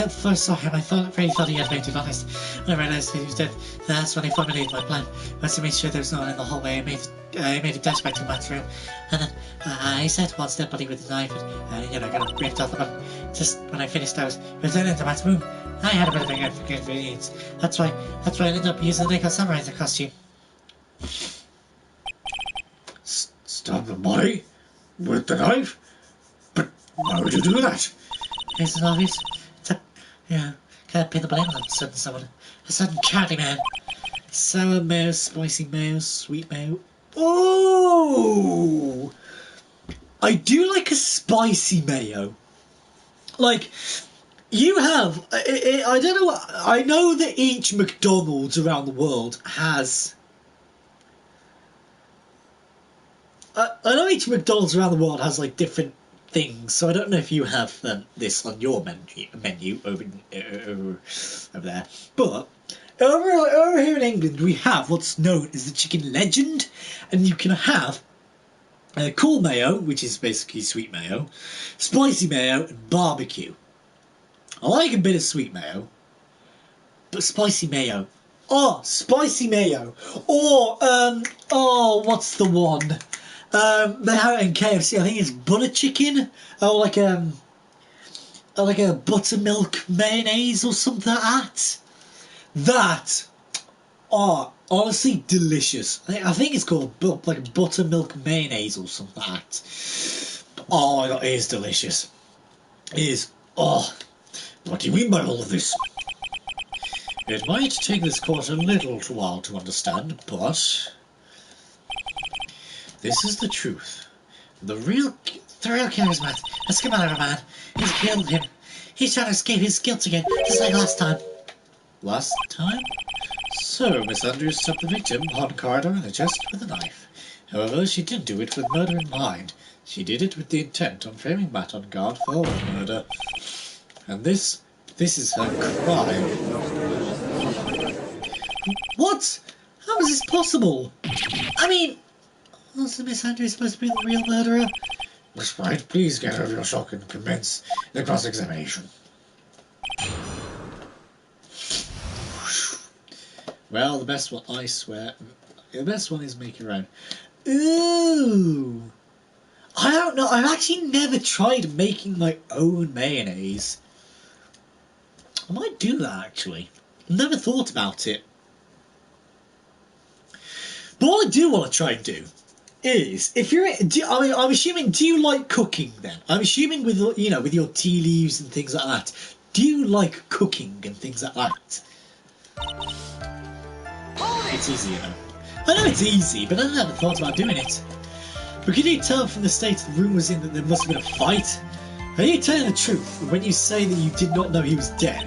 saw him, I really thought he had fainted, to be honest. When I realised that he was dead, that's when I formulated my plan. Once I made sure there was no one in the hallway, I made a dash back to Matt's room, and then I set one dead body with a knife and, kind of ripped off the bottom. Just when I finished, I was returning into Matt's room. I had a bit of an inconvenience. That's why I ended up using the Neko Samurai's costume. Stab the body? With the knife? But why would you do that? It's obvious. Can't pin the blame on someone. A certain candy man. Sour mayo, spicy mayo, sweet mayo. Oh! I do like a spicy mayo. Like, you have... I don't know... I know that each McDonald's around the world has... I know each McDonald's around the world has, like, different things, so I don't know if you have this on your menu over there. But over here in England, we have what's known as the chicken legend, and you can have cool mayo, which is basically sweet mayo, spicy mayo, and barbecue. I like a bit of sweet mayo, but spicy mayo. Oh, spicy mayo. Or what's the one? They have it in KFC. I think it's butter chicken, or like a buttermilk mayonnaise or something like that. That, honestly delicious. I think it's called like buttermilk mayonnaise or something like that. Oh, it is delicious. It is. Oh, what do you mean by all of this? It might take this court a little while to understand, but this is the truth. The real killer is Matt. Let's come out of a man. He's killed him. He's trying to escape his guilt again, just like last time. Last time? So, Miss Andrews stabbed the victim on the corridor in the chest with a knife. However, she didn't do it with murder in mind. She did it with the intent on framing Matt on guard for murder. And this is her crime. What? How is this possible? I mean... Also, Miss Andrews supposed to be the real murderer? Miss Wright, please get over your shock and commence the cross-examination. Well, the best one, I swear. The best one is make your own. Ooh! I don't know. I've actually never tried making my own mayonnaise. I might do that, actually. I've never thought about it. But what I do want to try and do is, if you're, I'm assuming, do you like cooking then? I'm assuming with your tea leaves and things like that. Do you like cooking and things like that? It's easy, you know. I know it's easy, but I never thought about doing it. But can you tell from the state the room was in that there must have been a fight? Are you telling the truth when you say that you did not know he was dead?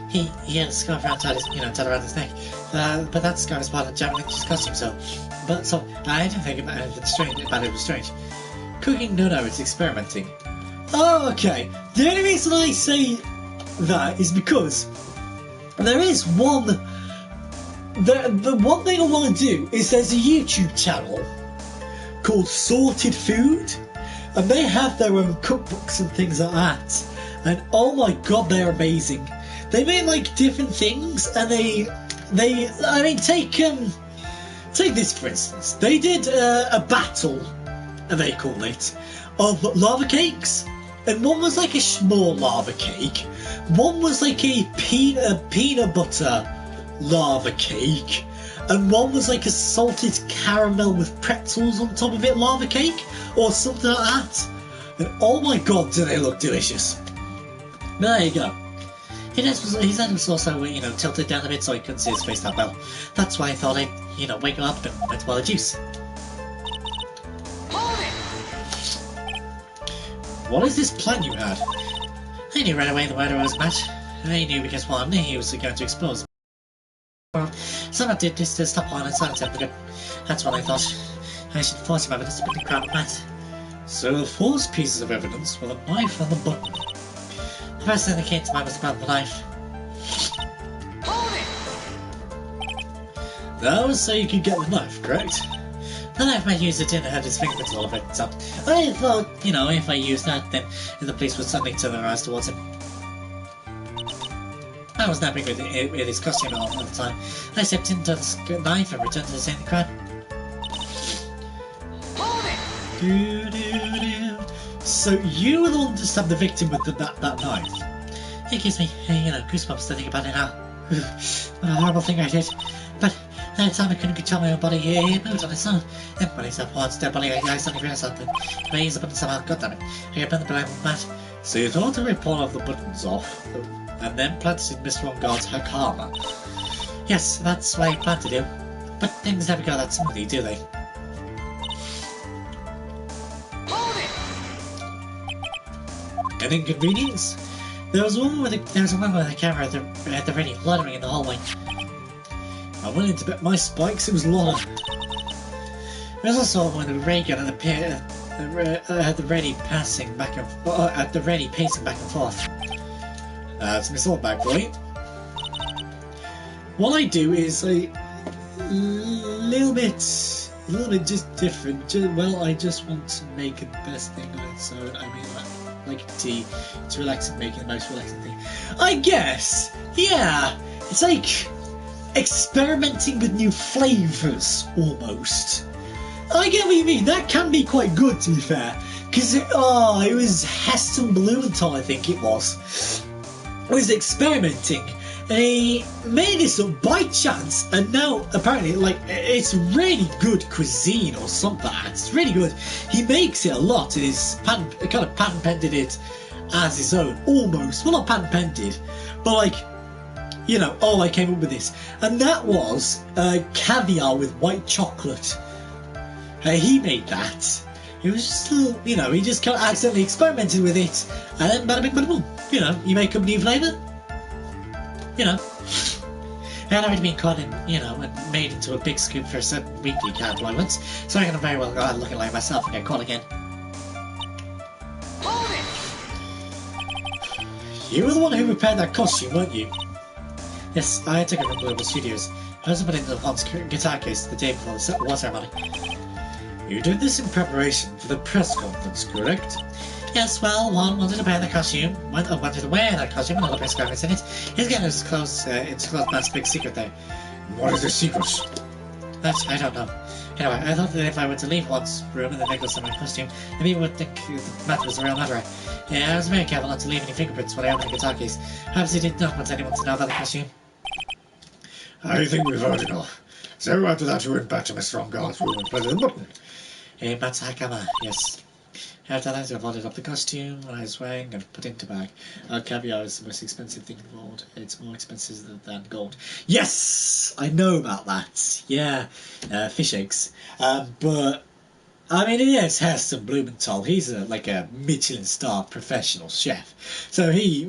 He had a scarf around tied around his neck. But that scarf is part of Japanese costume, so I didn't think about it was strange. Cooking? No, it's experimenting. Oh, okay. The only reason I say that is because there is one. The one thing I want to do is there's a YouTube channel called Sorted Food, and they have their own cookbooks and things like that. And oh my god, they're amazing. They make like different things, and I mean, take this for instance. They did a battle, they call it, of lava cakes, and one was like a small lava cake, one was like a peanut butter lava cake, and one was like a salted caramel with pretzels on top of it lava cake, or something like that. And oh my god, do they look delicious. There you go. His head was also, tilted down a bit so I couldn't see his face that well. That's why I thought I'd, wake him up and went to boil the juice. What is this plan you had? I knew right away the murderer was Matt. I knew because, one, he was going to expose the world. Someone did this to stop on and silence him. That's what I thought. I should force some evidence to put the crowd on Matt. So the false pieces of evidence were the knife and the button. The first thing that came to mind was about the knife. Hold it! That was so you could get the knife, correct? The knife might use it didn't hurt his fingerprints all of it, so I thought, you know, if I used that, then the police would suddenly turn their eyes towards him. I was napping with his costume on at the time. I stepped into the knife and returned to the scene of the crime. Hold it! So you were the one to stab the victim with that knife? It gives me, you know, goosebumps to think about it now. What a horrible thing I did. But at the time I couldn't control my own body, it moved on its own. Then when I stepped once, dead body, I suddenly realized something. If I use the button somehow, goddammit, I got burned below the mat. So you thought to rip one of the buttons off, and then planted Miss Rongard's Hakama? Yes, that's what I planned to do. But things never go that smoothly, do they? Hold it! An inconvenience? There was a woman with a camera at the ready, loitering in the hallway. I'm willing to bet my spikes it was Lana. There was also a woman with a ray gun at the ready, pacing back and forth. That's Miss Oldback, right? What I do is a little bit just different. Well, I just want to make it the best thing of it, so I mean, like tea, it's relaxing, making the most relaxing thing. I guess, yeah, it's like experimenting with new flavours, almost. I get what you mean, that can be quite good, to be fair. Because, it was Heston Blumenthal, I think it was experimenting. And he made this up by chance, and now, apparently, like, it's really good cuisine or something. It's really good. He makes it a lot, and he's kind of patent-pended it as his own, almost. Well, not patent-pended, but, like, you know, I came up with this. And that was caviar with white chocolate. He made that. It was just a little, you know, he just kind of accidentally experimented with it, and then bada bing bada boom. You know, you make up a new flavour. You know. I had already been caught in, you know, and made into a big scoop for a certain weekly catalog once, so I can very well go out looking like myself and get caught again. Hold it! You were the one who prepared that costume, weren't you? Yes, I took it from Global Studios. I also put it into Hans' guitar case the day before the war ceremony. You did this in preparation for the press conference, correct? Yes, well, one wanted to wear the costume, wanted to wear that costume, another press conference in it. He's getting his close man's big secret there. What is the secret? That, I don't know. Anyway, I thought that if I were to leave one's room and then make us my costume, then people would think the matter was a real murderer. Yeah, I was very careful not to leave any fingerprints when I opened the guitar case. I obviously did not want anyone to know about the costume. I think we've heard enough. So after that you went back to Miss Rongard's room and planted the button. Hey, Matsakama, yes. After that, I folded up the costume when I was wearing and put into bag. Caviar is the most expensive thing in the world. It's more expensive than gold. Yes! I know about that. Yeah. Fish eggs. But, I mean, it is Heston Blumenthal. He's like a Michelin star professional chef. So he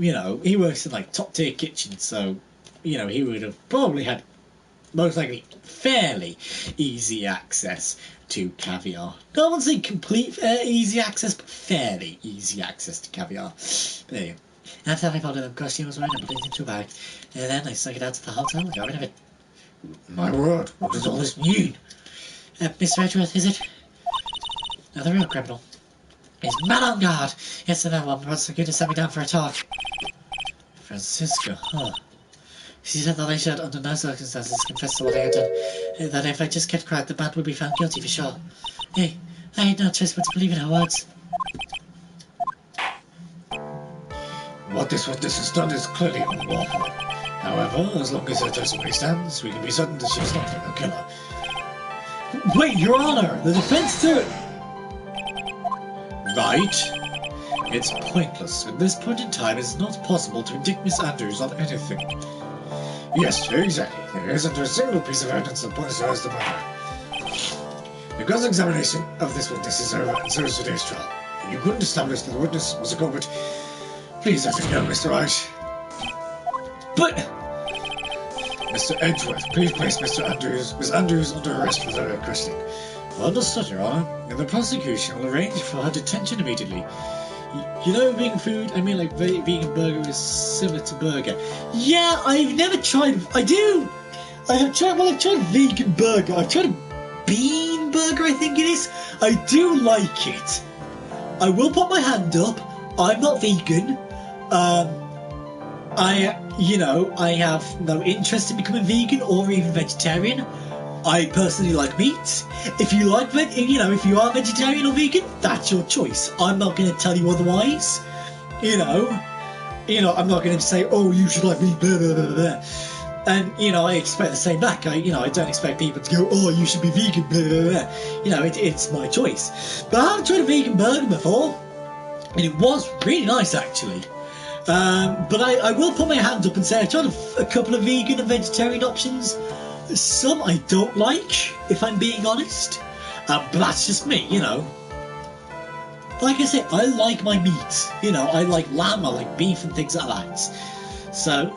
works in like top tier kitchens. So, you know, he would have probably had most likely fairly easy access to caviar. No one's saying complete easy access, but fairly easy access to caviar. There you go. After I folded the costume I was wearing, I put it into a bag. And then I snuck it out to the hotel and got rid of it. My word, what does all this mean? Mr. Edgeworth, is it? No, the real criminal is man on guard. Yes, the one prosecutor sent me down for a talk. Francisca, huh? She said that I should, under no circumstances, confess to what I had done. That if I just kept quiet, the man would be found guilty for sure. Hey, I had no choice but to believe in her words. What this witness has done is clearly unlawful. However, as long as her testimony stands, we can be certain that she's not a killer. Wait, Your Honor! The defense to it! Right. It's pointless. At this point in time, it's not possible to indict Miss Andrews on anything. Yes, exactly. There isn't a single piece of evidence that points to her as the murderer. The cross-examination of this witness is over, and so is today's trial. You couldn't establish that the witness was a culprit. Please let me go, Mr. Wright. But... Mr. Edgeworth, please place Miss Andrews under arrest for further questioning. Understood, Your Honor. And the prosecution will arrange for her detention immediately. You know vegan food? I mean, like, vegan burger is similar to burger. Yeah, I've never tried... I've tried vegan burger. I've tried a bean burger, I think it is. I do like it. I will put my hand up. I'm not vegan. I have no interest in becoming vegan or even vegetarian. I personally like meat. If you like if you are vegetarian or vegan, that's your choice. I'm not going to tell you otherwise. I'm not going to say, oh, you should like meat, blah, blah, blah, blah. And, I expect the same back. I don't expect people to go, oh, you should be vegan, blah, blah, blah. It's my choice. But I haven't tried a vegan burger before, and it was really nice, actually. But I will put my hand up and say I tried a couple of vegan and vegetarian options. Some I don't like, if I'm being honest. But that's just me, Like I say, I like my meat. I like lamb, I like beef and things like that. So,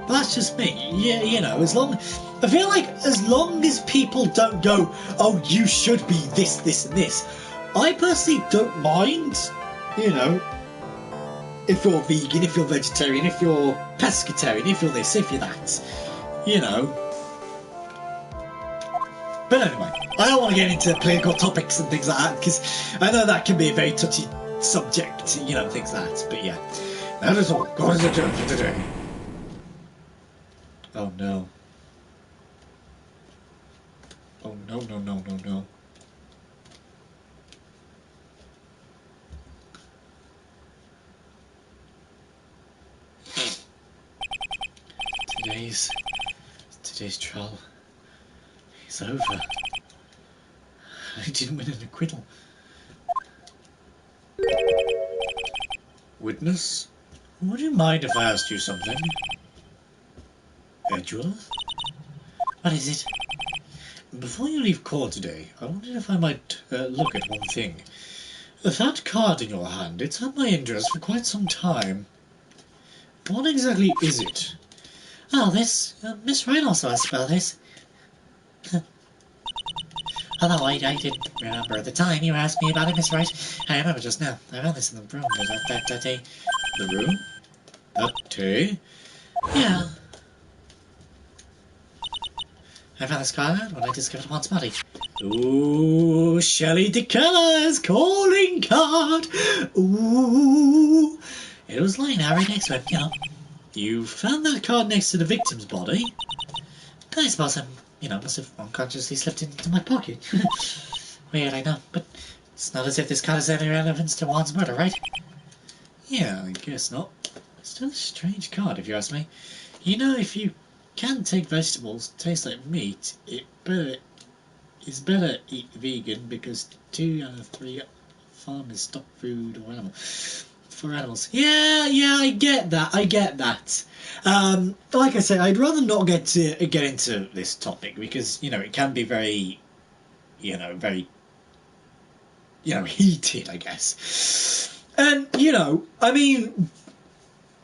that's just me. Yeah, I feel like as long as people don't go, oh, you should be this, this and this. I personally don't mind, if you're vegan, if you're vegetarian, if you're pescatarian, if you're this, if you're that, But anyway, I don't want to get into political topics and things like that, because I know that can be a very touchy subject, things like that, but yeah. That is all. Got to do for today. Oh no. Oh no, no, no, no, no. Today's trial is over. I didn't win an acquittal. Witness? Would you mind if I asked you something? Edgeworth? What is it? Before you leave court today, I wondered if I might look at one thing. That card in your hand, it's had my interest for quite some time. What exactly is it? Oh, this. Miss Wright also asked about this. Although I didn't remember at the time you asked me about it, Miss Wright. I remember just now. I found this in the room that day. The room? That day? Yeah. I found this card when I discovered Juan's body. Ooh, Shelley DeKeller's calling card. Ooh. It was lying out right next to him, You found that card next to the victim's body? I suppose must have unconsciously slipped into my pocket. Weird, I know, but it's not as if this card has any relevance to Juan's murder, right? Yeah, I guess not. It's still a strange card, if you ask me. If you can take vegetables that taste like meat, it's better eat vegan because 2 out of 3 farm is stock food or animal. For animals. Yeah, I get that. Like I say, I'd rather not get into this topic because, it can be very, very, heated, I guess. And,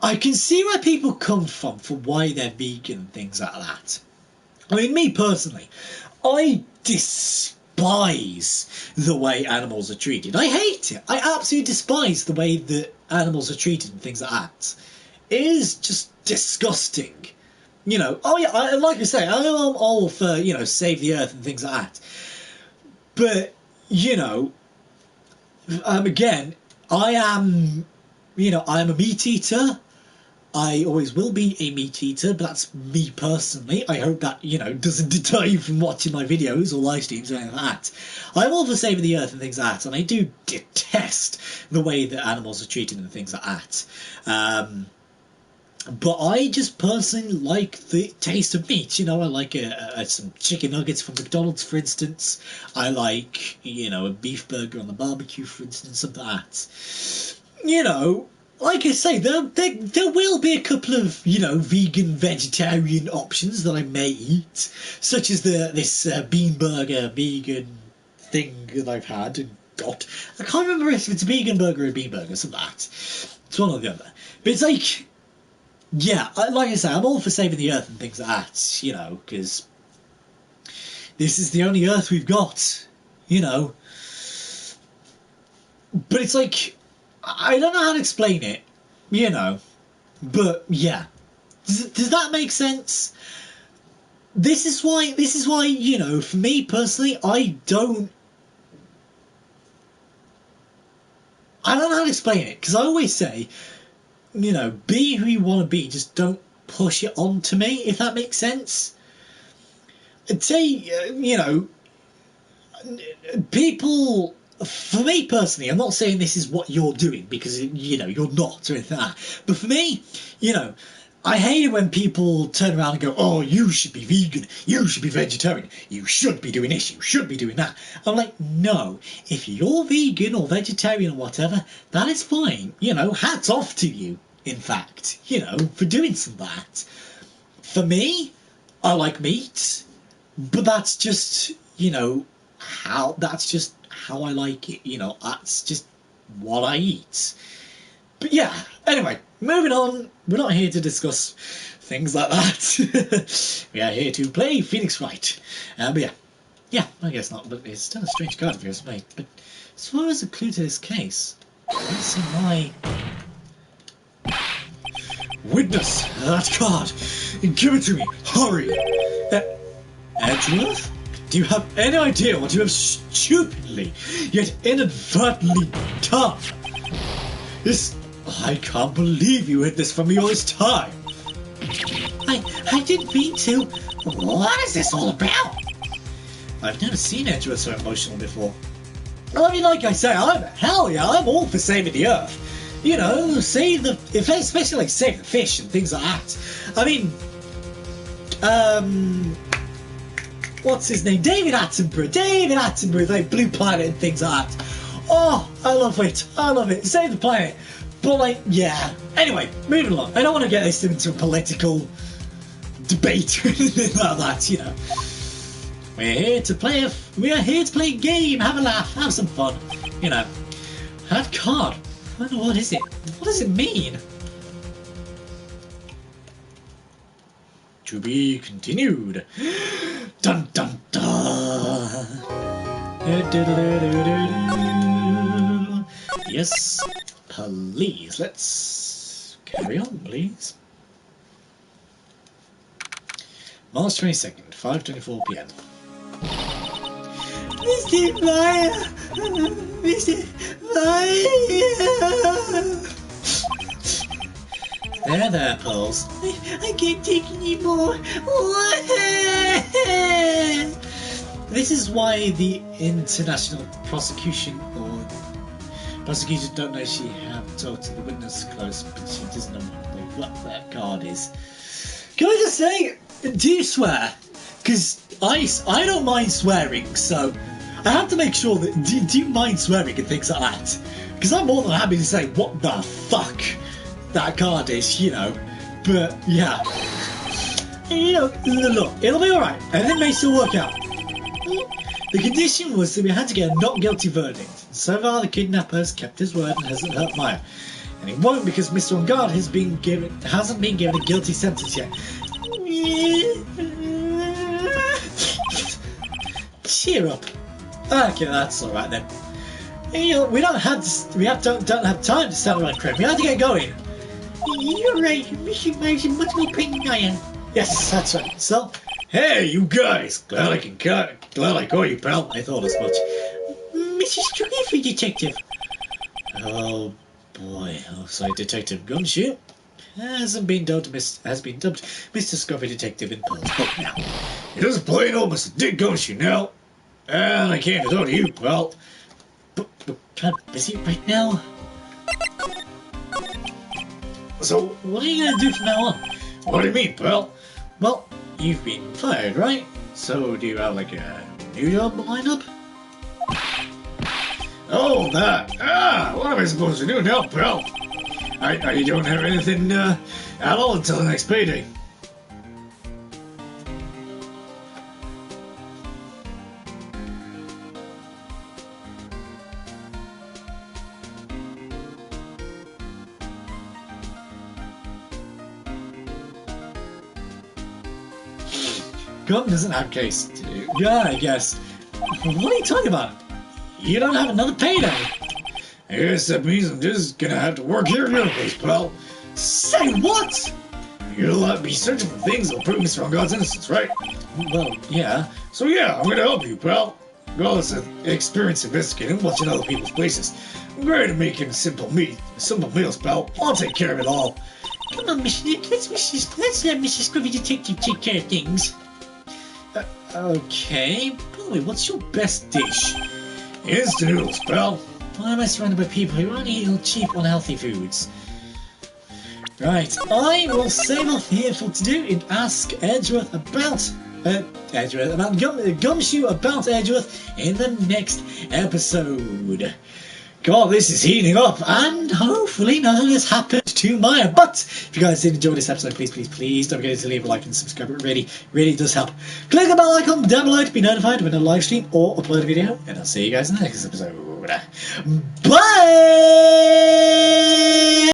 I can see where people come from for why they're vegan and things like that. Me personally, I despise the way animals are treated. I hate it. I absolutely despise the way that animals are treated and things like that. It is just disgusting. Like I say, I'm all for, save the earth and things like that. But, again, I am a meat eater. I always will be a meat eater, but that's me personally. I hope that, doesn't deter you from watching my videos or live streams or anything like that. I'm all for saving the earth and things like that, and I do detest the way that animals are treated and things like that. But I just personally like the taste of meat. I like some chicken nuggets from McDonald's, for instance. I like, a beef burger on the barbecue, for instance, something like that. Like I say, there will be a couple of, vegan, vegetarian options that I may eat, such as this bean burger vegan thing that I've had and got. I can't remember if it's a vegan burger or a bean burger, something like that. It's one or the other. But it's like, yeah, like I say, I'm all for saving the earth and things like that, because this is the only earth we've got, But it's like, I don't know how to explain it, you know, but yeah. Does that make sense? This is why, you know, for me personally, I don't know how to explain it, because I always say, you know, be who you want to be, just don't push it on to me, if that makes sense. I'd say, you know, people, for me personally, I'm not saying this is what you're doing, because, you know, you're not, or anything like that, but for me, you know, I hate it when people turn around and go, oh, you should be vegan, you should be vegetarian, you should be doing this, you should be doing that. I'm like, no, if you're vegan or vegetarian or whatever, that is fine. You know, hats off to you, in fact, you know, for doing some of that. For me, I like meat, but that's just, you know, that's just how I like it, you know, that's just what I eat. But yeah, anyway, moving on. We're not here to discuss things like that. We are here to play Phoenix Wright. But yeah, I guess not, but it's still a strange card if you ask me. But as far as a clue to this case, I don't see why. Witness that card! Give it to me! Hurry! Edgeworth? Do you have any idea what you have stupidly, yet inadvertently done? I can't believe you hid this from me all this time. I didn't mean to. What is this all about? I've never seen Edgeworth so emotional before. I mean, like I say, I'm all for saving the Earth. You know, especially like save the fish and things like that. I mean, what's his name? David Attenborough, like Blue Planet and things like that. Oh, I love it. Save the planet. But like, yeah. Anyway, moving along. I don't want to get this into a political debate or anything like that, you know. We are here to play a game, have a laugh, have some fun, you know. That card. I don't know, what is it? What does it mean? To be continued. Dun dun dun. Yes, please. Let's carry on, please. March 22nd, 5:24 p.m. Mr. Fire! Mr. Fire! There, Pearls. I can't take any more. This is why the international prosecution or prosecutors don't know she have talked to the witness close, but she doesn't know what that card is. Can I just say, do you swear? Because I don't mind swearing, so I have to make sure that, do you mind swearing and things like that? Because I'm more than happy to say what the fuck that card is, you know. But yeah, you know, look, it'll be alright. Everything may still work out. The condition was that we had to get a not guilty verdict. So far, the kidnapper has kept his word and hasn't hurt Maya. And he won't, because Mr. On Guard hasn't been given a guilty sentence yet. Cheer up. Okay, that's alright then. You know, we don't have time to stand around crime. We have to get going. You're right. Mr. Myers is much more pregnant than I am. Yes, that's right. So, hey, you guys. Glad I caught you, pal. I thought as much. Mrs. Trify, Detective. Oh boy. Looks like Detective Gumshoe has been dubbed Mr. Scruffy Detective in Pearl's book now. It is plain old Mr. Dick Gumshoe now. And I came to talk to you, pal. But kind of busy right now. So, what are you going to do from now on? What do you mean, pal? Well, you've been fired, right? So, do you have like a new job lined up? Oh, that. What am I supposed to do now, pal? You don't have anything at all until the next payday. Gordon doesn't have case to do. Yeah, I guess. What are you talking about? You don't have another payday. I guess that means I'm just gonna have to work here at your place, pal. Say what? You'll be searching for things that'll prove me from God's innocence, right? Well, yeah. So yeah, I'm gonna help you, pal. Regardless of experience investigating, watching other people's places. I'm great at making simple meals, pal. I'll take care of it all. Come on, let's let Mrs. Scruffy Detective take care of things. Okay. By the way, what's your best dish? Instant noodles, pal. Why am I surrounded by people who only eat cheap, unhealthy foods? Right, I will save off here for to do and ask Edgeworth about Gumshoe about Edgeworth in the next episode. God, this is heating up, and hopefully nothing has happened to Maya. But if you guys did enjoy this episode, please don't forget to leave a like and subscribe. It really does help. Click the bell icon down below to be notified when I live stream or upload a video, and I'll see you guys in the next episode. Bye!